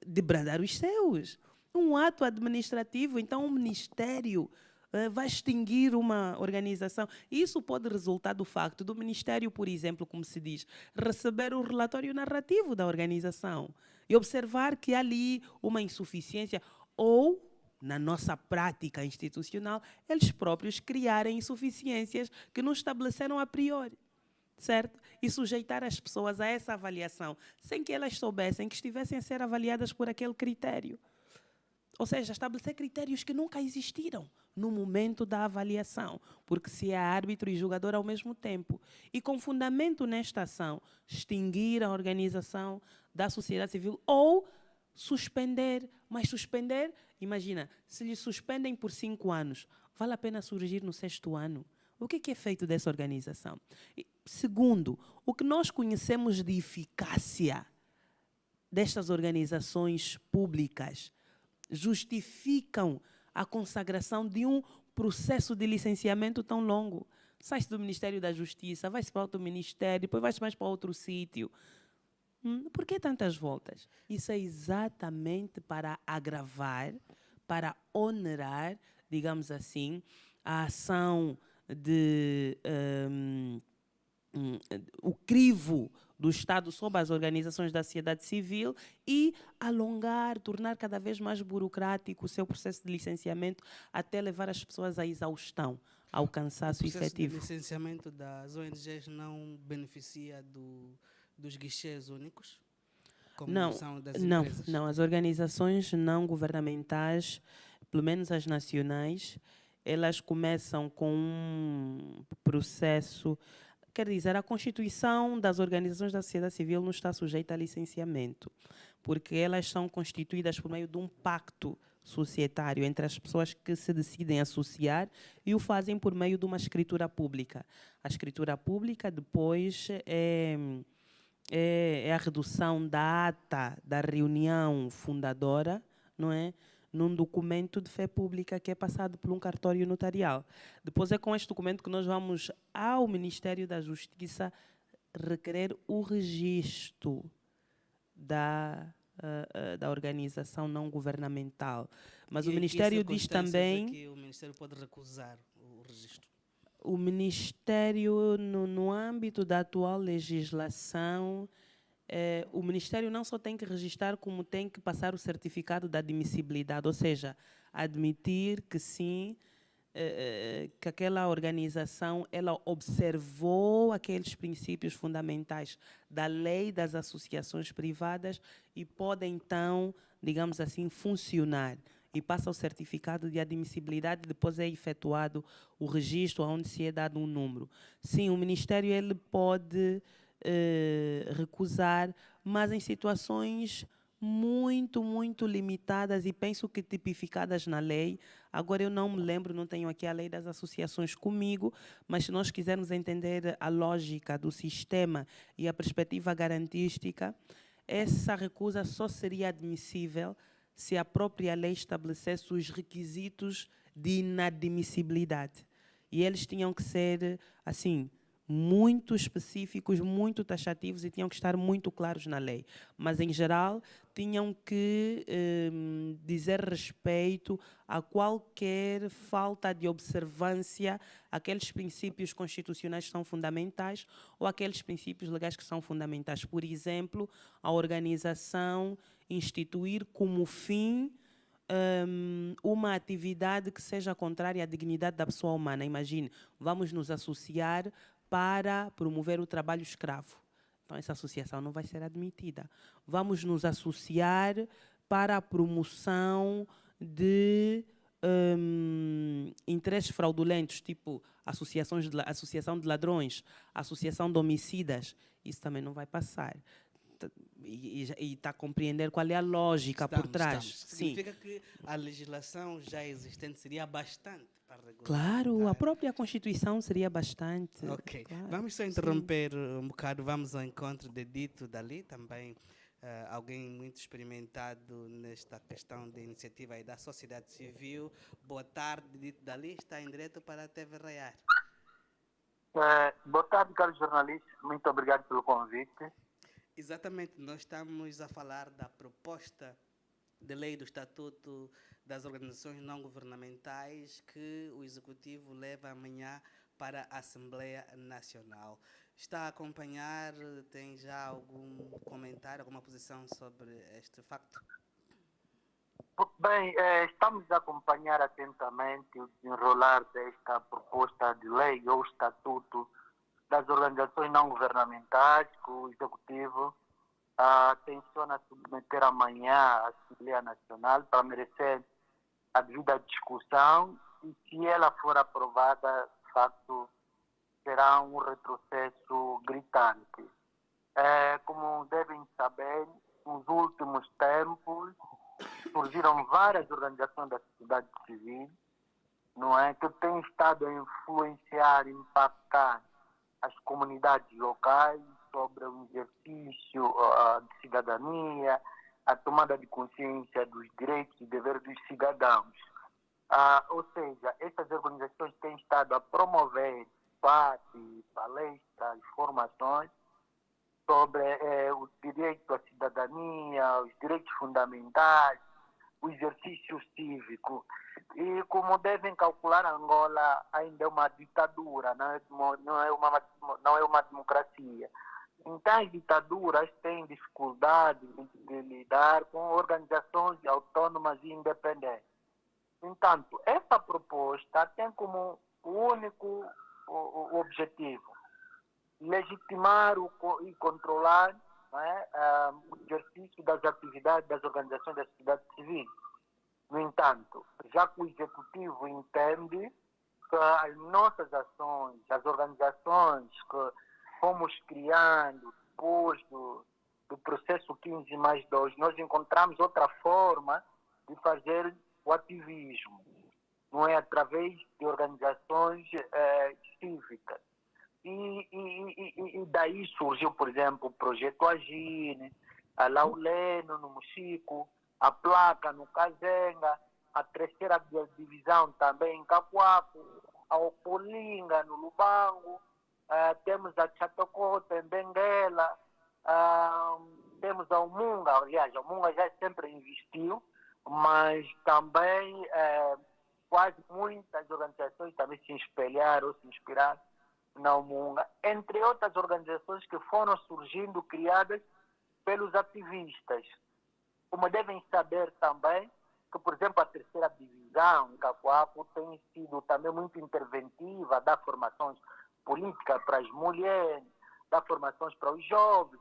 de bradar os céus. Um ato administrativo, então um ministério vai extinguir uma organização. Isso pode resultar do facto do Ministério, por exemplo, como se diz, receber o relatório narrativo da organização e observar que há ali uma insuficiência ou, na nossa prática institucional, eles próprios criarem insuficiências que não estabeleceram a priori, certo? E sujeitar as pessoas a essa avaliação sem que elas soubessem que estivessem a ser avaliadas por aquele critério. Ou seja, estabelecer critérios que nunca existiram no momento da avaliação, porque se é árbitro e julgador ao mesmo tempo. E com fundamento nesta ação, extinguir a organização da sociedade civil ou suspender. Mas suspender, imagina, se lhe suspendem por 5 anos, vale a pena surgir no 6º ano? O que é feito dessa organização? E, segundo, o que nós conhecemos de eficácia destas organizações públicas justificam a consagração de um processo de licenciamento tão longo. Sai-se do Ministério da Justiça, vai-se para outro ministério, depois vai-se mais para outro sítio. Por que tantas voltas? Isso é exatamente para agravar, para onerar, digamos assim, a ação de o crivo do Estado sobre as organizações da sociedade civil e alongar, tornar cada vez mais burocrático o seu processo de licenciamento até levar as pessoas à exaustão, ao cansaço efetivo. O processo de licenciamento das ONGs não beneficia dos guichês únicos? Como Não, são das não, empresas? não. As organizações não governamentais, pelo menos as nacionais, elas começam com um processo. Quer dizer, a constituição das organizações da sociedade civil não está sujeita a licenciamento, porque elas são constituídas por meio de um pacto societário entre as pessoas que se decidem associar e o fazem por meio de uma escritura pública. A escritura pública depois é a redução da ata da reunião fundadora, não é? Num documento de fé pública que é passado por um cartório notarial. Depois é com este documento que nós vamos ao Ministério da Justiça requerer o registro da organização não governamental. Mas o Ministério diz também... que o Ministério pode recusar o registro. O Ministério, no âmbito da atual legislação, o Ministério não só tem que registrar, como tem que passar o certificado de admissibilidade, ou seja, admitir que sim, que aquela organização ela observou aqueles princípios fundamentais da lei das associações privadas e pode então, digamos assim, funcionar. E passa o certificado de admissibilidade e depois é efetuado o registro onde se é dado um número. Sim, o Ministério ele pode recusar, mas em situações muito, muito limitadas e penso que tipificadas na lei. Agora eu não me lembro, não tenho aqui a lei das associações comigo, mas se nós quisermos entender a lógica do sistema e a perspectiva garantística, essa recusa só seria admissível se a própria lei estabelecesse os requisitos de inadmissibilidade. E eles tinham que ser, assim, muito específicos, muito taxativos e tinham que estar muito claros na lei. Mas, em geral, tinham que dizer respeito a qualquer falta de observância àqueles princípios constitucionais que são fundamentais ou àqueles princípios legais que são fundamentais. Por exemplo, a organização instituir como fim uma atividade que seja contrária à dignidade da pessoa humana. Imagine, vamos nos associar para promover o trabalho escravo. Então, essa associação não vai ser admitida. Vamos nos associar para a promoção de interesses fraudulentos, tipo associação de ladrões, associação de homicidas. Isso também não vai passar. E está a compreender qual é a lógica por trás. Significa que a legislação já existente seria bastante para regular. Claro, a própria Constituição seria bastante. Ok, claro, vamos só interromper um bocado, vamos ao encontro de Dito Dali, também alguém muito experimentado nesta questão de iniciativa e da sociedade civil. Boa tarde, Dito Dali, está em direto para a TV Raiar. Boa tarde, caros jornalistas, muito obrigado pelo convite. Exatamente, nós estamos a falar da proposta de lei do Estatuto das Organizações Não Governamentais que o Executivo leva amanhã para a Assembleia Nacional. Está a acompanhar, tem já algum comentário, alguma posição sobre este facto? Bem, estamos a acompanhar atentamente o desenrolar desta proposta de lei ou Estatuto das Organizações Não Governamentais que o Executivo tenciona submeter amanhã à Assembleia Nacional para merecer a devida discussão e, se ela for aprovada, de facto, será um retrocesso gritante. Como devem saber, nos últimos tempos surgiram várias organizações da sociedade civil, não é, que têm estado a influenciar, impactar as comunidades locais sobre o exercício de cidadania, a tomada de consciência dos direitos e deveres dos cidadãos. Ou seja, essas organizações têm estado a promover debates, palestras, formações sobre o direito à cidadania, os direitos fundamentais, o exercício cívico. E como devem calcular, Angola ainda é uma ditadura, não é uma democracia. Então, as ditaduras têm dificuldade de lidar com organizações autônomas e independentes. Entanto, essa proposta tem como único o objetivo legitimar e controlar, o exercício das atividades das organizações da sociedade civil. No entanto, já que o Executivo entende que as nossas ações, as organizações que fomos criando depois do processo 15+2, nós encontramos outra forma de fazer o ativismo, não é através de organizações cívicas. E daí surgiu, por exemplo, o Projeto Agir, a Lauleno no Mochico, a Placa no Kazenga, a terceira divisão também em Cacoaco, a Opolinga no Lubango, temos a Chatocota em Benguela, temos a Umunga, aliás, a Umunga já sempre investiu, mas também quase muitas organizações também se espelharam ou se inspiraram na Umunga, entre outras organizações que foram surgindo, criadas pelos ativistas. Como devem saber também, que, por exemplo, a terceira divisão em Cacoaco tem sido também muito interventiva, dá formações políticas para as mulheres, dá formações para os jovens.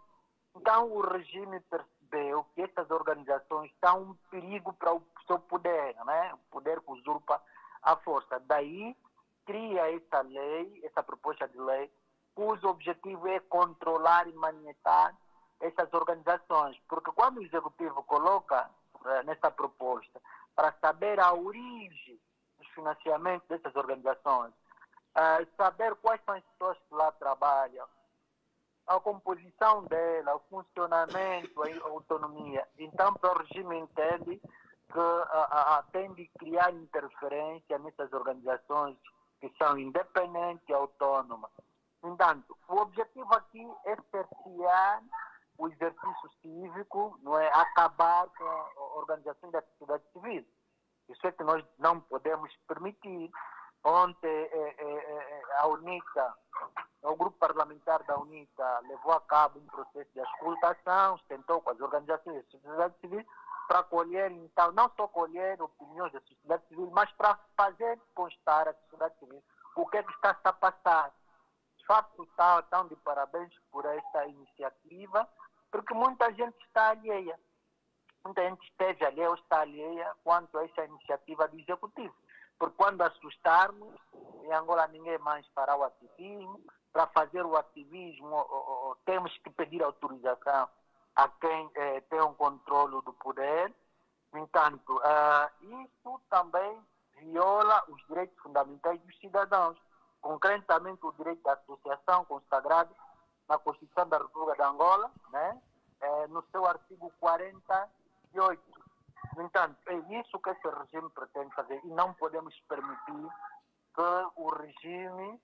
Então, o regime percebeu que essas organizações são um perigo para o seu poder, né? O poder que usurpa a força. Daí, cria essa lei, essa proposta de lei, cujo objetivo é controlar e manietar essas organizações. Porque quando o Executivo coloca nessa proposta para saber a origem dos financiamentos dessas organizações, saber quais são as pessoas que lá trabalham, a composição dela, o funcionamento, a autonomia. Então, o regime entende que tem de criar interferência nessas organizações que são independentes e autônomas. Entanto, o objetivo aqui é cercear o exercício cívico, não é acabar com a organização da sociedade civil. Isso é que nós não podemos permitir. Ontem, a UNITA, o grupo parlamentar da UNITA, levou a cabo um processo de auscultação, tentou com as organizações da sociedade civil para colher, então, não só colher opiniões da sociedade civil, mas para fazer constar à sociedade civil o que é que está a passar. De facto, estão de parabéns por esta iniciativa, porque muita gente está alheia. Muita gente esteve alheia ou está alheia quanto a essa iniciativa do Executivo. Porque quando assustarmos, em Angola ninguém mais fará o ativismo. Para fazer o ativismo, temos que pedir autorização a quem tem um controle do poder. No entanto, isso também viola os direitos fundamentais dos cidadãos, concretamente o direito da associação consagrado na Constituição da República de Angola, né? No seu artigo 48. No entanto, é isso que esse regime pretende fazer e não podemos permitir que o regime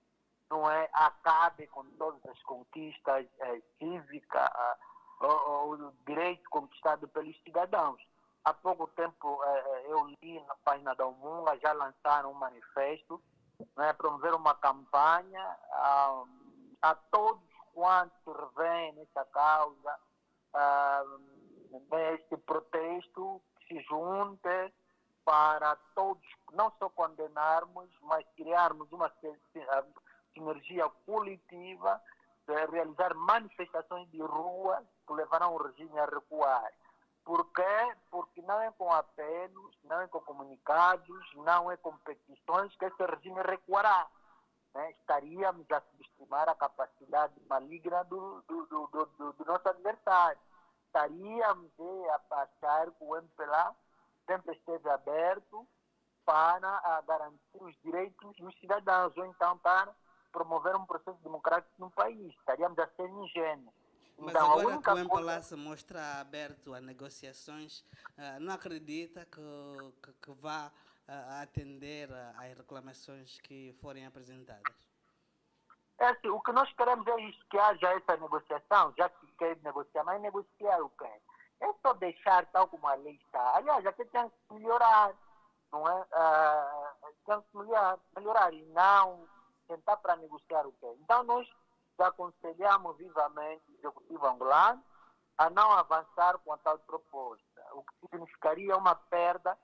acabe com todas as conquistas cívicas, o direito conquistado pelos cidadãos. Há pouco tempo eu li na página da Umunga, já lançaram um manifesto, promover uma campanha a todos quantos se revêem nessa causa, neste protesto, que se junte para todos, não só condenarmos, mas criarmos uma sinergia coletiva, realizar manifestações de rua que levarão o regime a recuar. Por quê? Porque não é com apelos, não é com comunicados, não é com petições que esse regime recuará. Estaríamos a subestimar a capacidade maligna do nosso adversário. Estaríamos a achar que o MPLA sempre esteve aberto para garantir os direitos dos cidadãos, ou então para promover um processo democrático no país. Estaríamos a ser ingênuos. Mas então, agora que o MPLA se mostra aberto a negociações, não acredita que vá atender às reclamações que forem apresentadas? É assim, o que nós queremos é isso, que haja essa negociação, já que quer negociar, mas negociar o quê? É só deixar tal como a lei está. Aliás, até tem que melhorar, não é? Tem que melhorar e não tentar para negociar o quê? Então, nós aconselhamos vivamente o Executivo angolano a não avançar com a tal proposta, o que significaria uma perda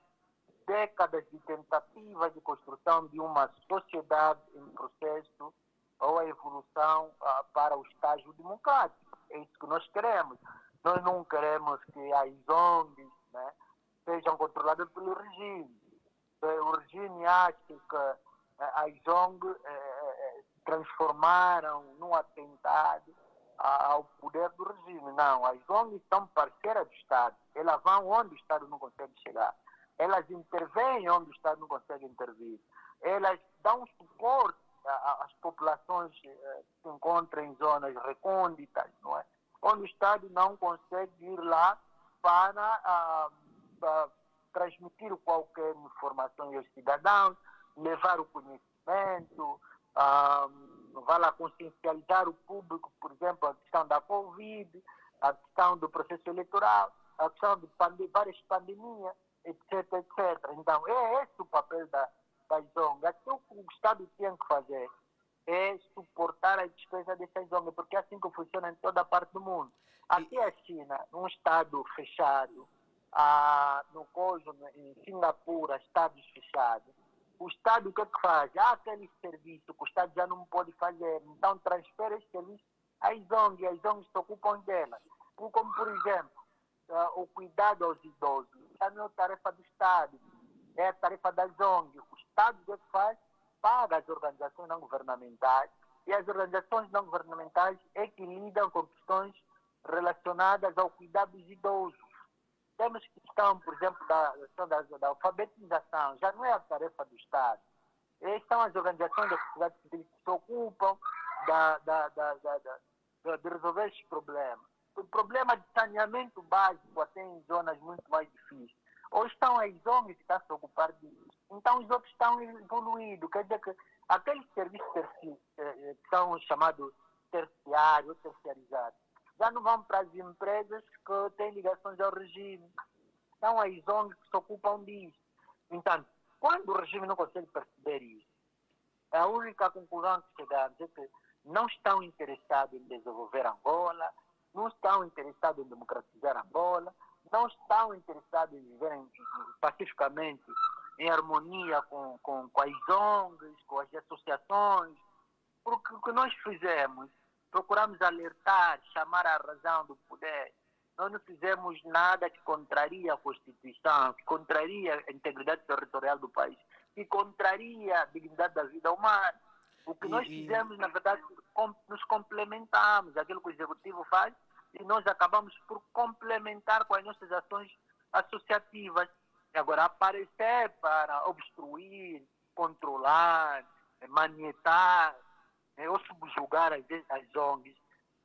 de décadas de tentativas de construção de uma sociedade em processo ou a evolução para o estágio democrático. É isso que nós queremos. Nós não queremos que as ONGs, né, sejam controladas pelo regime. O regime acha que as ONGs se transformaram num atentado ao poder do regime. Não, as ONGs são parceiras do Estado. Elas vão onde o Estado não consegue chegar. Elas intervêm onde o Estado não consegue intervir. Elas dão suporte às populações que se encontram em zonas recônditas, não é? Onde o Estado não consegue ir lá para transmitir qualquer informação aos cidadãos, levar o conhecimento, vai lá consciencializar o público, por exemplo, a questão da Covid, a questão do processo eleitoral, a questão de várias pandemias, etc, etc. Então, é esse o papel das ONGs. Aquilo que o Estado tem que fazer é suportar a despesa dessas ONGs, porque é assim que funciona em toda a parte do mundo. Aqui a China, num Estado fechado, em Singapura, Estados fechados, o Estado o que faz? Há aquele serviço que o Estado já não pode fazer, então transfere esse serviço às ONGs, e as ONGs se ocupam delas. Como, por exemplo, o cuidado aos idosos, já não é tarefa do Estado, é a tarefa das ONGs. O Estado o que faz? Paga as organizações não governamentais, e as organizações não governamentais é que lidam com questões relacionadas ao cuidado dos idosos. Temos questão, por exemplo, da alfabetização, já não é a tarefa do Estado. Essas são as organizações da sociedade civil que se ocupam de resolver esses problemas. O problema de saneamento básico até em zonas muito mais difíceis. Ou estão as ONGs que estão a se ocupar disso. Então os outros estão evoluindo. Quer dizer que aqueles serviços que são chamados terciários, terciarizados, já não vão para as empresas que têm ligações ao regime. São as ONGs que se ocupam disso. Então, quando o regime não consegue perceber isso, a única conclusão que chegamos é que não estão interessados em desenvolver Angola, não estão interessados em democratizar Angola, não estão interessados em viver pacificamente em harmonia com as ONGs, com as associações. Porque o que nós fizemos, procuramos alertar, chamar a razão do poder. Nós não fizemos nada que contraria a Constituição, que contraria a integridade territorial do país, que contraria a dignidade da vida humana. O que nós fizemos, na verdade, nos complementamos. Aquilo que o Executivo faz, e nós acabamos por complementar com as nossas ações associativas. E agora, aparecer para obstruir, controlar, manietar, ou subjugar as ONGs,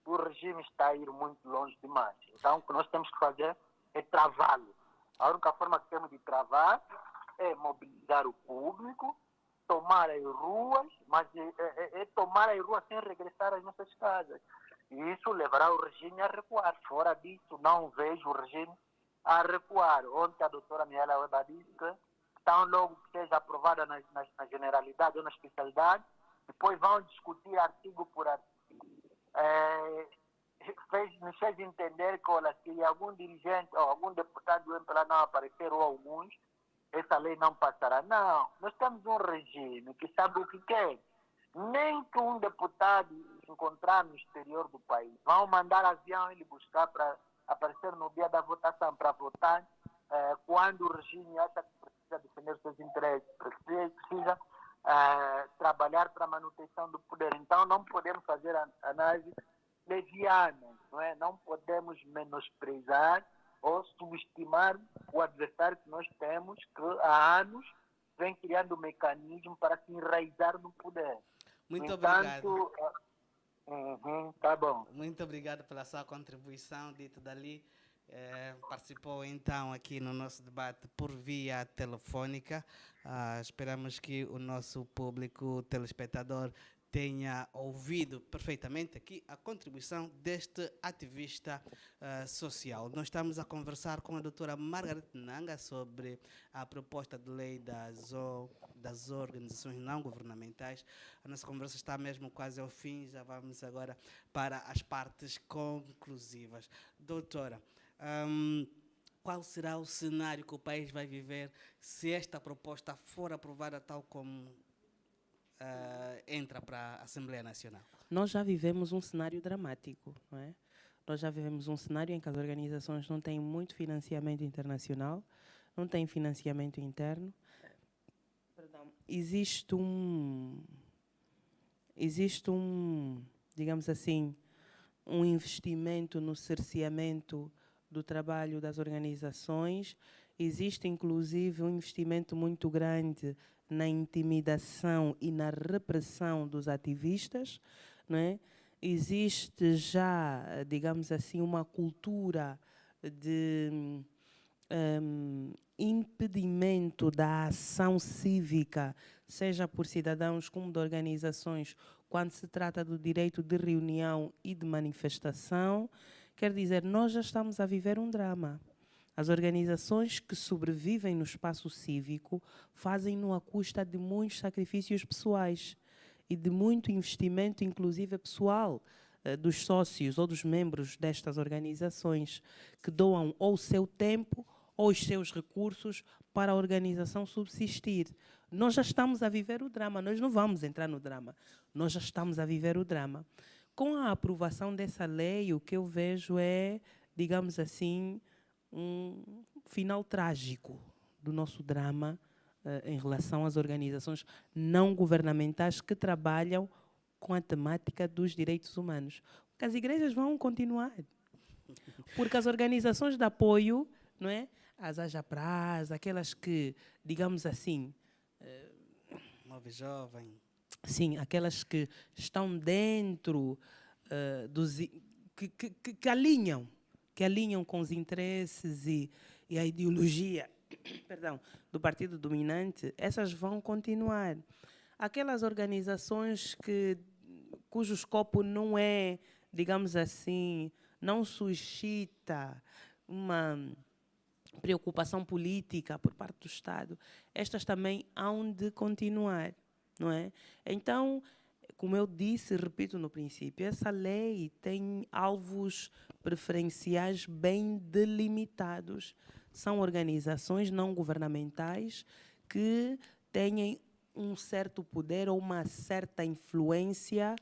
o regime está a ir muito longe demais. Então, o que nós temos que fazer é travá-lo. A única forma que temos de travar é mobilizar o público, tomar as ruas, mas é tomar as ruas sem regressar às nossas casas. E isso levará o regime a recuar. Fora disso, não vejo o regime a recuar. Ontem a doutora Miela Weba disse que tão logo que seja aprovada na generalidade ou na especialidade, depois vão discutir artigo por artigo. Nos fez entender que, olha, se algum dirigente ou algum deputado do MPLA não aparecer, ou alguns, essa lei não passará. Não, nós temos um regime que sabe o que quer. Nem que um deputado se encontrar no exterior do país, vão mandar avião ele buscar para aparecer no dia da votação, para votar, quando o regime acha que precisa defender seus interesses, precisa trabalhar para a manutenção do poder. Então não podemos fazer análise leviana, não é? Não podemos menosprezar ou subestimar o adversário que nós temos, que há anos vem criando um mecanismo para se enraizar no poder. Muito obrigado. Tá bom. Muito obrigado pela sua contribuição, Dito Dali. Participou então aqui no nosso debate por via telefônica. Esperamos que o nosso público telespectador tenha ouvido perfeitamente aqui a contribuição deste ativista social. Nós estamos a conversar com a doutora Margaret Nanga sobre a proposta de lei das organizações não governamentais. A nossa conversa está mesmo quase ao fim, já vamos agora para as partes conclusivas. Doutora, qual será o cenário que o país vai viver se esta proposta for aprovada tal como entra para a Assembleia Nacional? Nós já vivemos um cenário dramático, não é? Nós já vivemos um cenário em que as organizações não têm muito financiamento internacional, não têm financiamento interno. Perdão. Existe um, digamos assim, um investimento no cerceamento do trabalho das organizações. Existe, inclusive, um investimento muito grande na intimidação e na repressão dos ativistas, não é? Existe já, digamos assim, uma cultura de impedimento da ação cívica, seja por cidadãos como de organizações, quando se trata do direito de reunião e de manifestação. Quer dizer, nós já estamos a viver um drama. As organizações que sobrevivem no espaço cívico fazem-no à custa de muitos sacrifícios pessoais e de muito investimento, inclusive pessoal, dos sócios ou dos membros destas organizações, que doam ou o seu tempo ou os seus recursos para a organização subsistir. Nós já estamos a viver o drama, nós não vamos entrar no drama, nós já estamos a viver o drama. Com a aprovação dessa lei, o que eu vejo é, digamos assim, um final trágico do nosso drama em relação às organizações não governamentais que trabalham com a temática dos direitos humanos. Porque as igrejas vão continuar. Porque as organizações de apoio, não é? As Ajapraz, aquelas que, digamos assim... Move Jovem. Sim, aquelas que estão dentro dos... que alinham com os interesses e a ideologia perdão, do partido dominante, essas vão continuar. Aquelas organizações cujo escopo não é, digamos assim, não suscita uma preocupação política por parte do Estado, estas também hão de continuar, não é? Então, como eu disse, repito no princípio, essa lei tem alvos preferenciais bem delimitados. São organizações não governamentais que têm um certo poder ou uma certa influência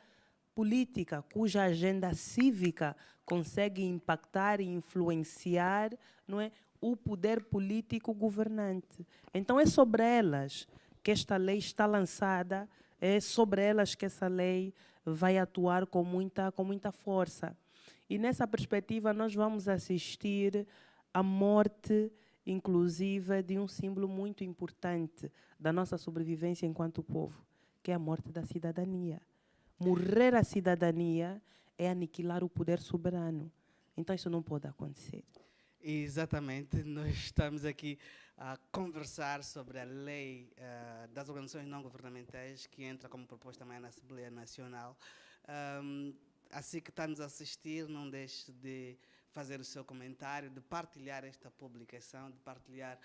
política, cuja agenda cívica consegue impactar e influenciar, não é, o poder político governante. Então é sobre elas que esta lei está lançada, é sobre elas que essa lei vai atuar com muita força. E nessa perspectiva nós vamos assistir à morte, inclusive, de um símbolo muito importante da nossa sobrevivência enquanto povo, que é a morte da cidadania. Morrer a cidadania é aniquilar o poder soberano. Então isso não pode acontecer. Exatamente, nós estamos aqui a conversar sobre a lei das organizações não governamentais que entra como proposta amanhã na Assembleia Nacional. Assim que está nos a assistir, não deixe de fazer o seu comentário, de partilhar esta publicação, de partilhar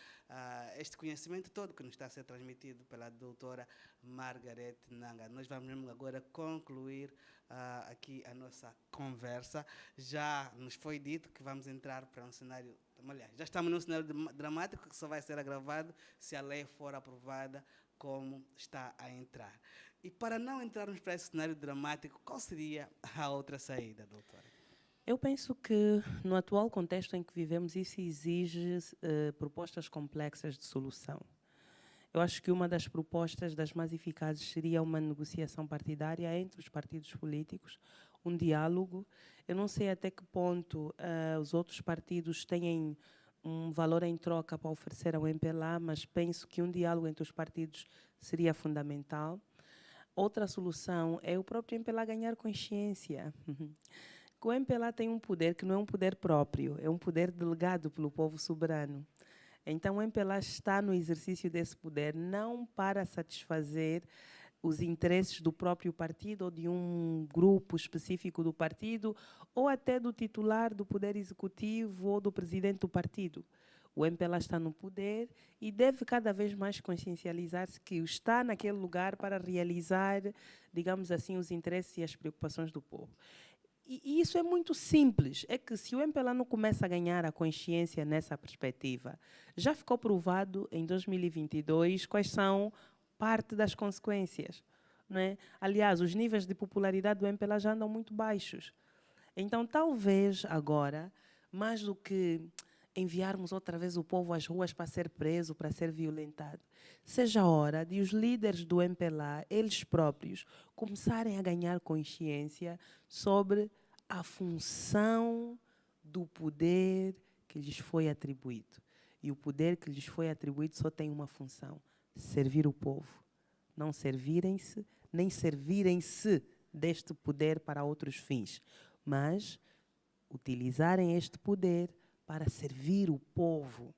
este conhecimento todo que nos está a ser transmitido pela doutora Margaret Nanga. Nós vamos mesmo agora concluir aqui a nossa conversa. Já nos foi dito que vamos entrar para um cenário, aliás, já estamos num cenário dramático que só vai ser agravado se a lei for aprovada como está a entrar. E para não entrarmos para esse cenário dramático, qual seria a outra saída, doutora? Eu penso que, no atual contexto em que vivemos, isso exige propostas complexas de solução. Eu acho que uma das propostas das mais eficazes seria uma negociação partidária entre os partidos políticos, um diálogo. Eu não sei até que ponto os outros partidos têm um valor em troca para oferecer ao MPLA, mas penso que um diálogo entre os partidos seria fundamental. Outra solução é o próprio MPLA ganhar consciência. O MPLA tem um poder que não é um poder próprio, é um poder delegado pelo povo soberano. Então, o MPLA está no exercício desse poder não para satisfazer os interesses do próprio partido ou de um grupo específico do partido ou até do titular do Poder Executivo ou do presidente do partido. O MPLA está no poder e deve cada vez mais consciencializar-se que está naquele lugar para realizar, digamos assim, os interesses e as preocupações do povo. E isso é muito simples. É que se o MPLA não começa a ganhar a consciência nessa perspectiva, já ficou provado em 2022 quais são parte das consequências. Não é? Aliás, os níveis de popularidade do MPLA já andam muito baixos. Então, talvez agora, mais do que enviarmos outra vez o povo às ruas para ser preso, para ser violentado, seja a hora de os líderes do MPLA, eles próprios, começarem a ganhar consciência sobre a função do poder que lhes foi atribuído. E o poder que lhes foi atribuído só tem uma função: servir o povo. Não servirem-se, nem servirem-se deste poder para outros fins, mas utilizarem este poder para servir o povo.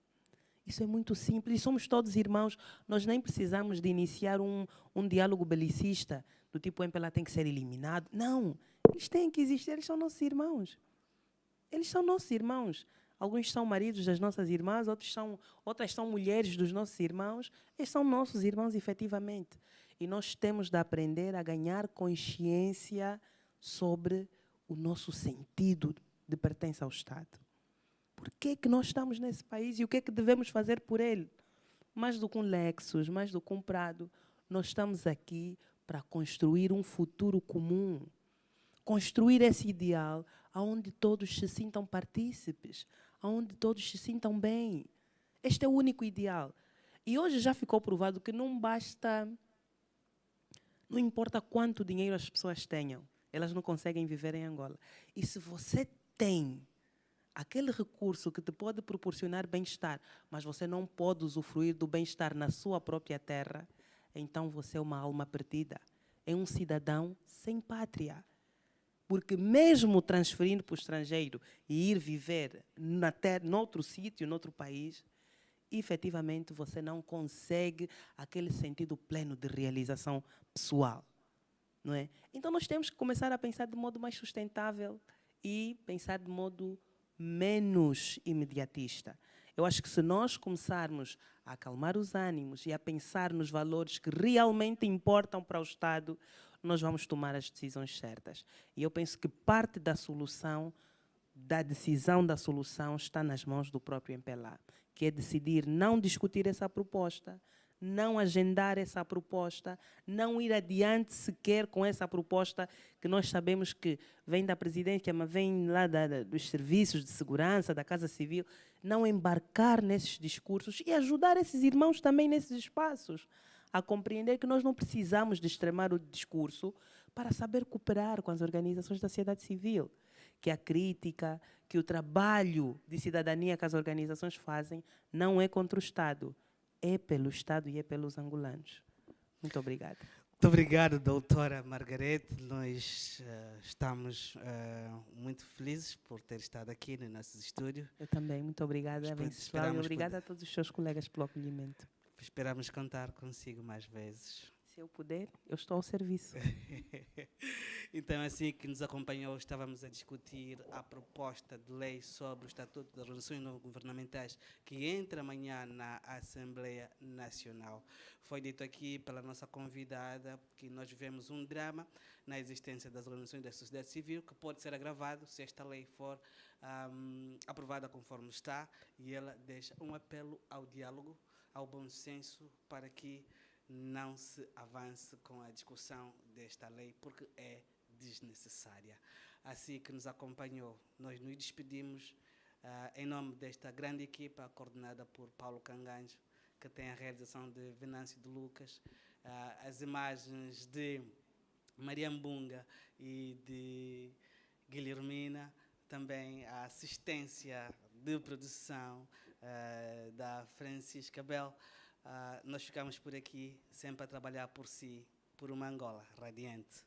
Isso é muito simples. E somos todos irmãos. Nós nem precisamos de iniciar um diálogo belicista do tipo o MPLA tem que ser eliminado. Não. Eles têm que existir. Eles são nossos irmãos. Eles são nossos irmãos. Alguns são maridos das nossas irmãs, outras são mulheres dos nossos irmãos. Eles são nossos irmãos, efetivamente. E nós temos de aprender a ganhar consciência sobre o nosso sentido de pertença ao Estado. Por que é que nós estamos nesse país e o que é que devemos fazer por ele? Mais do que um Lexus, mais do que um Prado, nós estamos aqui para construir um futuro comum. Construir esse ideal onde todos se sintam partícipes, onde todos se sintam bem. Este é o único ideal. E hoje já ficou provado que não basta, não importa quanto dinheiro as pessoas tenham, elas não conseguem viver em Angola. E se você tem aquele recurso que te pode proporcionar bem-estar, mas você não pode usufruir do bem-estar na sua própria terra, então você é uma alma perdida. É um cidadão sem pátria. Porque mesmo transferindo para o estrangeiro e ir viver noutro sítio, noutro país, efetivamente você não consegue aquele sentido pleno de realização pessoal. Não é? Então nós temos que começar a pensar de modo mais sustentável e pensar de modo menos imediatista. Eu acho que se nós começarmos a acalmar os ânimos e a pensar nos valores que realmente importam para o Estado, nós vamos tomar as decisões certas. E eu penso que parte da solução, da decisão da solução, está nas mãos do próprio MPLA, que é decidir não discutir essa proposta, não agendar essa proposta, não ir adiante sequer com essa proposta que nós sabemos que vem da presidência, mas vem lá dos serviços de segurança, da Casa Civil, não embarcar nesses discursos e ajudar esses irmãos também nesses espaços a compreender que nós não precisamos de extremar o discurso para saber cooperar com as organizações da sociedade civil, que a crítica, que o trabalho de cidadania que as organizações fazem não é contra o Estado, é pelo Estado e é pelos angolanos. Muito obrigada. Muito obrigado, doutora Margarete. Nós estamos muito felizes por ter estado aqui no nosso estúdio. Eu também, muito obrigada, Venceslau, e obrigada a todos os seus colegas pelo acolhimento. Esperamos contar consigo mais vezes. Se eu puder, eu estou ao serviço. Então, assim que nos acompanhou, estávamos a discutir a proposta de lei sobre o Estatuto das Organizações Não Governamentais que entra amanhã na Assembleia Nacional. Foi dito aqui pela nossa convidada que nós vivemos um drama na existência das organizações da sociedade civil que pode ser agravado se esta lei for aprovada conforme está, e ela deixa um apelo ao diálogo, ao bom senso, para que não se avance com a discussão desta lei, porque é desnecessária. Assim que nos acompanhou, nós nos despedimos em nome desta grande equipa, coordenada por Paulo Canganjo, que tem a realização de Venâncio de Lucas, as imagens de Maria Mbunga e de Guilhermina, também a assistência de produção da Francisca Bel. Nós ficamos por aqui, sempre a trabalhar por si, por uma Angola radiante.